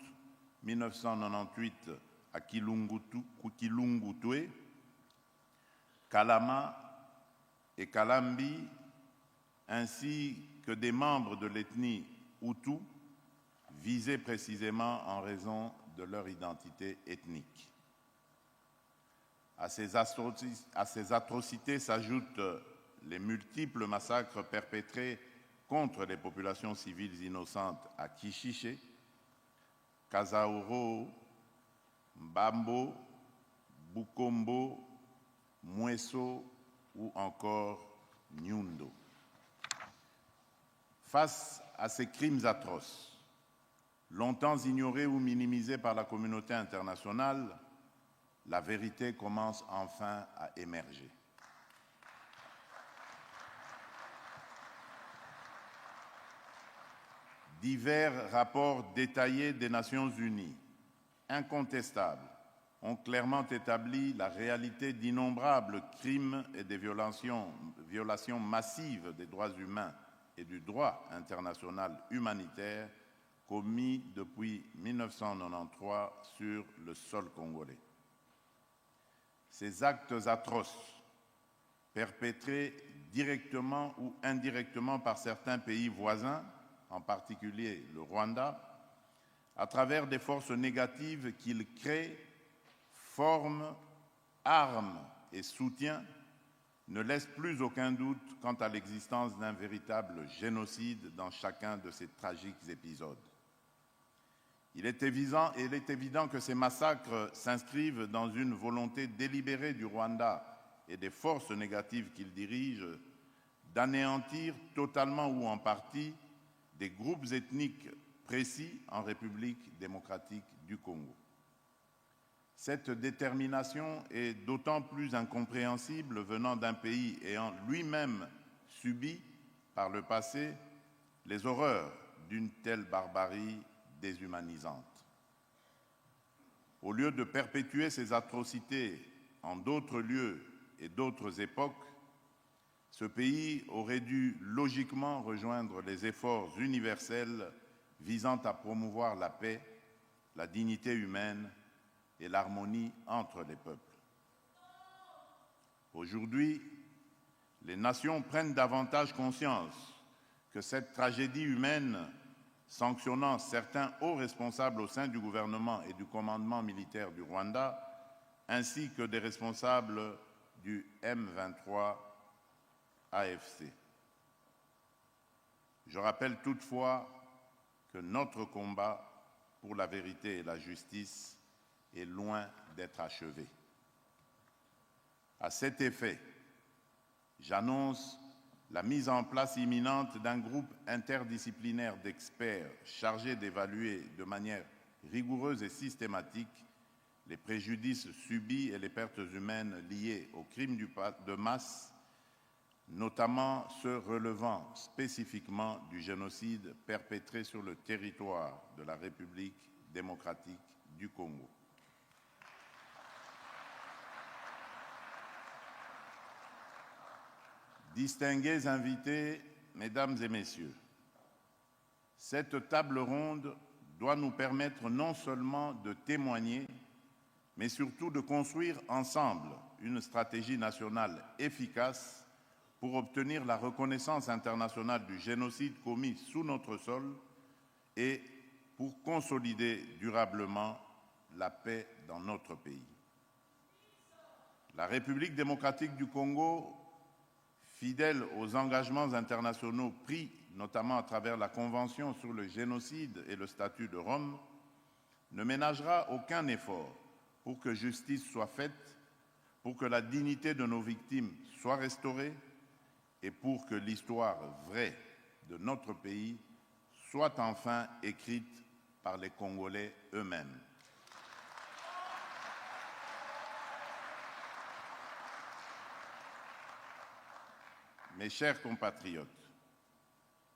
1998 à Kilungutwe, Kalama et Kalambi, ainsi que des membres de l'ethnie Hutu, visés précisément en raison de leur identité ethnique. À ces atrocités s'ajoutent les multiples massacres perpétrés contre les populations civiles innocentes à Kishiché, Kazaoro, Mbambo, Bukombo, Mweso ou encore Nyundo. Face à ces crimes atroces, longtemps ignorés ou minimisés par la communauté internationale, la vérité commence enfin à émerger. Divers rapports détaillés des Nations Unies, incontestables, ont clairement établi la réalité d'innombrables crimes et des violations massives des droits humains et du droit international humanitaire commis depuis 1993 sur le sol congolais. Ces actes atroces, perpétrés directement ou indirectement par certains pays voisins, en particulier le Rwanda, à travers des forces négatives qu'ils créent, forment, arment et soutiennent, ne laissent plus aucun doute quant à l'existence d'un véritable génocide dans chacun de ces tragiques épisodes. Il est évident que ces massacres s'inscrivent dans une volonté délibérée du Rwanda et des forces négatives qu'il dirige d'anéantir totalement ou en partie des groupes ethniques précis en République démocratique du Congo. Cette détermination est d'autant plus incompréhensible venant d'un pays ayant lui-même subi par le passé les horreurs d'une telle barbarie déshumanisante. Au lieu de perpétuer ces atrocités en d'autres lieux et d'autres époques, ce pays aurait dû logiquement rejoindre les efforts universels visant à promouvoir la paix, la dignité humaine et l'harmonie entre les peuples. Aujourd'hui, les nations prennent davantage conscience que cette tragédie humaine, sanctionnant certains hauts responsables au sein du gouvernement et du commandement militaire du Rwanda, ainsi que des responsables du M23 AFC. Je rappelle toutefois que notre combat pour la vérité et la justice est loin d'être achevé. À cet effet, j'annonce la mise en place imminente d'un groupe interdisciplinaire d'experts chargé d'évaluer de manière rigoureuse et systématique les préjudices subis et les pertes humaines liées aux crimes de masse, notamment ceux relevant spécifiquement du génocide perpétré sur le territoire de la République démocratique du Congo. Distingués invités, mesdames et messieurs, cette table ronde doit nous permettre non seulement de témoigner, mais surtout de construire ensemble une stratégie nationale efficace pour obtenir la reconnaissance internationale du génocide commis sous notre sol et pour consolider durablement la paix dans notre pays. La République démocratique du Congo, fidèle aux engagements internationaux pris, notamment à travers la Convention sur le génocide et le statut de Rome, ne ménagera aucun effort pour que justice soit faite, pour que la dignité de nos victimes soit restaurée et pour que l'histoire vraie de notre pays soit enfin écrite par les Congolais eux-mêmes. Mes chers compatriotes,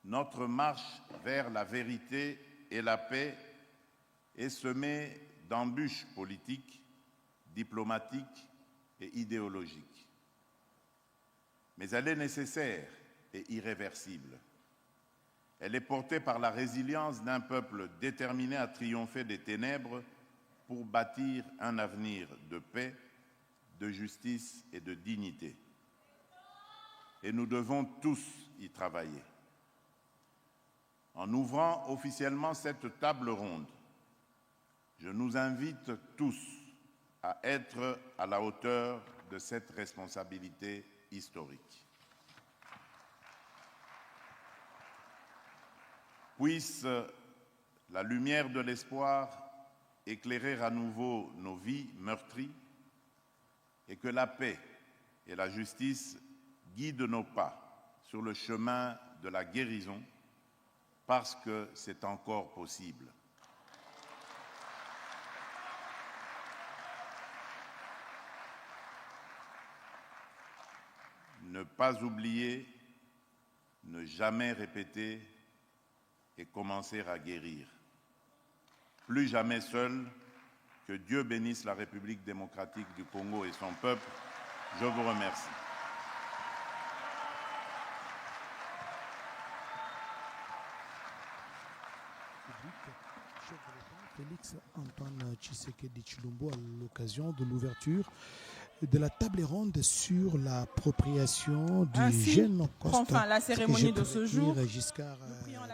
notre marche vers la vérité et la paix est semée d'embûches politiques, diplomatiques et idéologiques. mais elle est nécessaire et irréversible. Elle est portée par la résilience d'un peuple déterminé à triompher des ténèbres pour bâtir un avenir de paix, de justice et de dignité. Et nous devons tous y travailler. En ouvrant officiellement cette table ronde, je nous invite tous à être à la hauteur de cette responsabilité historique. Puisse la lumière de l'espoir éclairer à nouveau nos vies meurtries et que la paix et la justice guident nos pas sur le chemin de la guérison parce que c'est encore possible. Ne pas oublier, ne jamais répéter et commencer à guérir. Plus jamais seul, que Dieu bénisse la République démocratique du Congo et son peuple. Je vous remercie. Félix Antoine Tshisekedi Tshilombo à l'occasion de l'ouverture de la table ronde sur l'appropriation du Ainsi, génocide. prend fin la cérémonie de ce jour. Giscard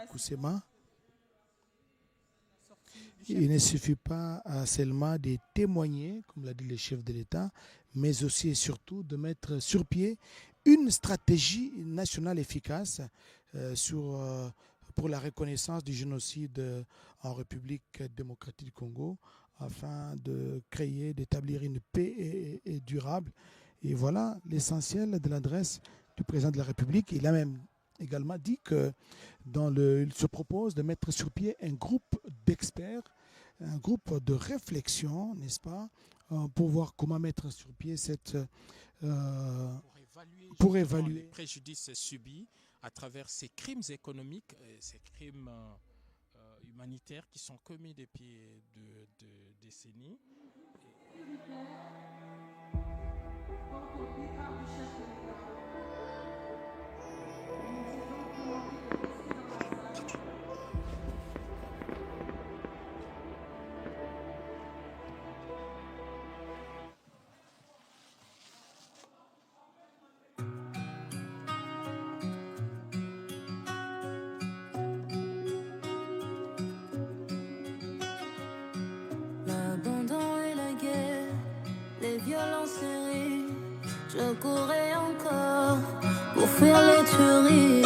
Koussema. Il ne suffit pas seulement de témoigner, comme l'a dit le chef de l'État, mais aussi et surtout de mettre sur pied une stratégie nationale efficace pour la reconnaissance du génocide en République démocratique du Congo, afin de créer, d'établir une paix et durable. Et voilà l'essentiel de l'adresse du président de la République. Il a même également dit il se propose de mettre sur pied un groupe d'experts, un groupe de réflexion, n'est-ce pas, pour voir comment mettre sur pied cette... pour évaluer les préjudices subis à travers ces crimes économiques, ces crimes humanitaires qui sont commis depuis deux décennies. L'abandon et la guerre, les violences serrées, je courais encore pour fuir les tueries.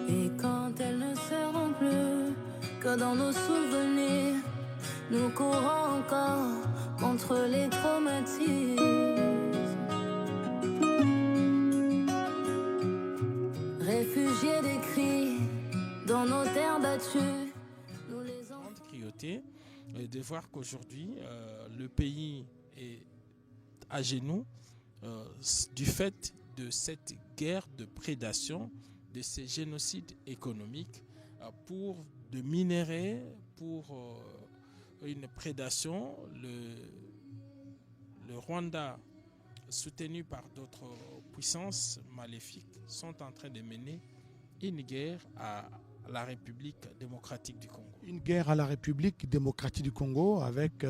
Et quand elles ne seront plus que dans nos souvenirs, nous courons encore contre les traumatismes. Réfugiés des cris dans nos terres battues, nous les avons crioté de voir qu'aujourd'hui le pays est à genoux du fait de cette guerre de prédation, de ces génocides économiques pour de minerais, pour une prédation. Le Rwanda, soutenu par d'autres puissances maléfiques, sont en train de mener une guerre à la République démocratique du Congo. Une guerre à la République démocratique du Congo avec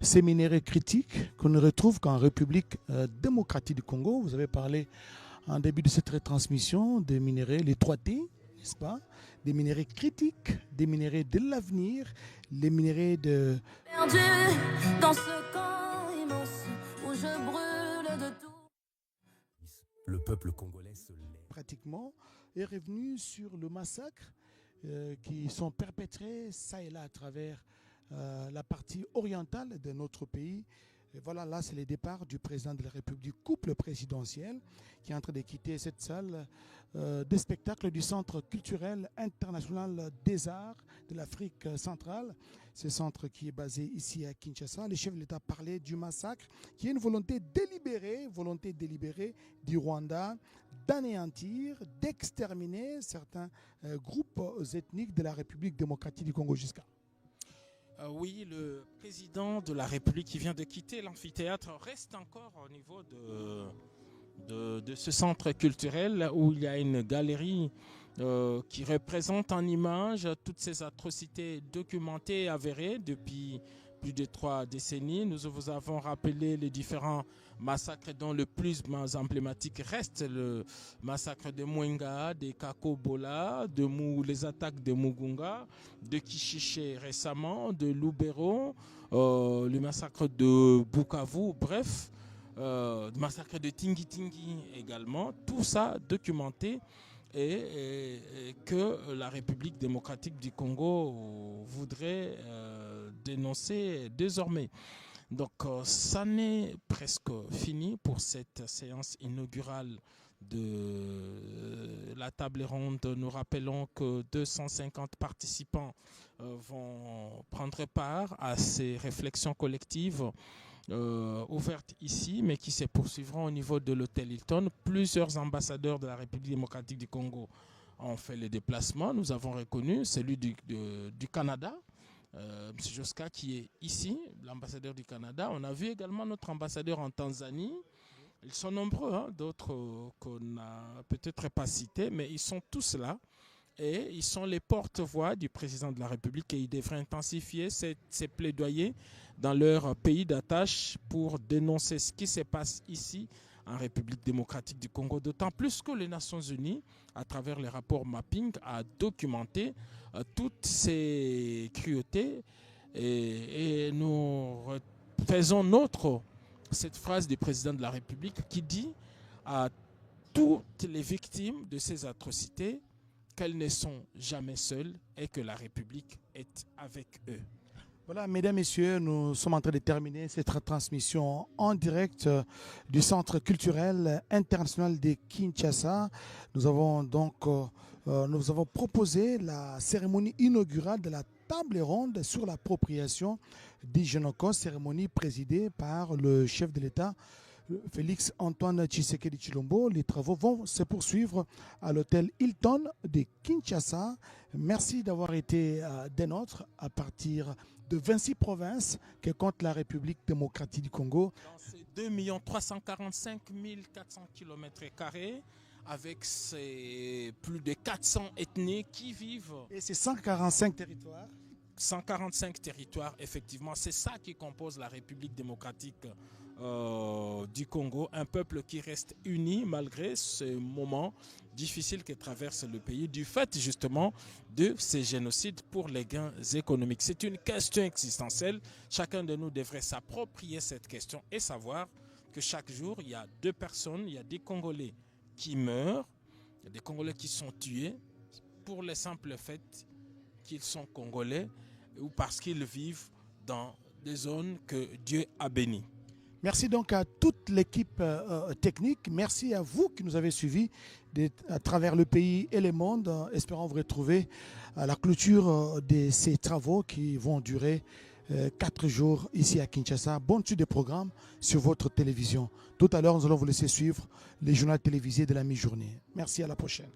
ces minéraux critiques qu'on ne retrouve qu'en République démocratique du Congo. Vous avez parlé en début de cette retransmission des minéraux, les 3T, n'est-ce pas? Des minéraux critiques, des minéraux de l'avenir, les minéraux de... Perdu dans ce camp immense où je brûle de tout. Le peuple congolais se lève. Pratiquement est revenu sur le massacre qui sont perpétrés ça et là à travers la partie orientale de notre pays. Et voilà, là c'est le départ du président de la République, couple présidentiel, qui est en train de quitter cette salle des spectacles du Centre culturel international des arts de l'Afrique centrale. Ce centre qui est basé ici à Kinshasa. Le chef de l'État parlait du massacre, qui est une volonté délibérée du Rwanda d'anéantir, d'exterminer certains groupes ethniques de la République démocratique du Congo jusqu'à. Oui, le président de la République qui vient de quitter l'amphithéâtre reste encore au niveau de ce centre culturel où il y a une galerie qui représente en image toutes ces atrocités documentées et avérées depuis plus de 3 décennies. Nous vous avons rappelé les différents massacres dont le plus emblématique reste le massacre de Mwenga, de Kakobola, les attaques de Mugunga, de Kishiché récemment, de Lubero, le massacre de Bukavu, bref, le massacre de Tingi également. Tout ça documenté et que la République démocratique du Congo voudrait dénoncer désormais. Donc ça n'est presque fini pour cette séance inaugurale de la table ronde. Nous rappelons que 250 participants vont prendre part à ces réflexions collectives ouvertes ici, mais qui se poursuivront au niveau de l'hôtel Hilton. Plusieurs ambassadeurs de la République démocratique du Congo ont fait le déplacement. Nous avons reconnu celui du Canada, M. Joska, qui est ici, l'ambassadeur du Canada. On a vu également notre ambassadeur en Tanzanie. Ils sont nombreux, hein, d'autres qu'on n'a peut-être pas cités, mais ils sont tous là. Et ils sont les porte-voix du président de la République et ils devraient intensifier ces plaidoyers dans leur pays d'attache pour dénoncer ce qui se passe ici en République démocratique du Congo. D'autant plus que les Nations Unies, à travers les rapports mapping, a documenté toutes ces cruautés et nous faisons nôtre cette phrase du président de la République qui dit à toutes les victimes de ces atrocités qu'elles ne sont jamais seules et que la République est avec eux. Voilà, mesdames, messieurs, nous sommes en train de terminer cette transmission en direct du Centre culturel international de Kinshasa. Nous avons donc proposé la cérémonie inaugurale de la table ronde sur l'appropriation du Génocide, cérémonie présidée par le chef de l'État, Félix Antoine Tshisekedi Tshilombo. Les travaux vont se poursuivre à l'hôtel Hilton de Kinshasa. Merci d'avoir été des nôtres à partir de 26 provinces que compte la République démocratique du Congo. Dans ces 2 345 400 km², avec ces plus de 400 ethnies qui vivent. Et c'est 145 territoires. 145 territoires, effectivement. C'est ça qui compose la République démocratique du Congo, un peuple qui reste uni malgré ce moment difficile que traverse le pays du fait justement de ces génocides pour les gains économiques. C'est une question existentielle. Chacun de nous devrait s'approprier cette question et savoir que chaque jour, il y a 2 personnes, il y a des Congolais qui meurent, il y a des Congolais qui sont tués pour le simple fait qu'ils sont Congolais ou parce qu'ils vivent dans des zones que Dieu a bénies. Merci donc à toute l'équipe technique. Merci à vous qui nous avez suivis à travers le pays et le monde. Espérons vous retrouver à la clôture de ces travaux qui vont durer 4 jours ici à Kinshasa. Bonne suite des programmes sur votre télévision. Tout à l'heure, nous allons vous laisser suivre les journaux télévisés de la mi-journée. Merci, à la prochaine.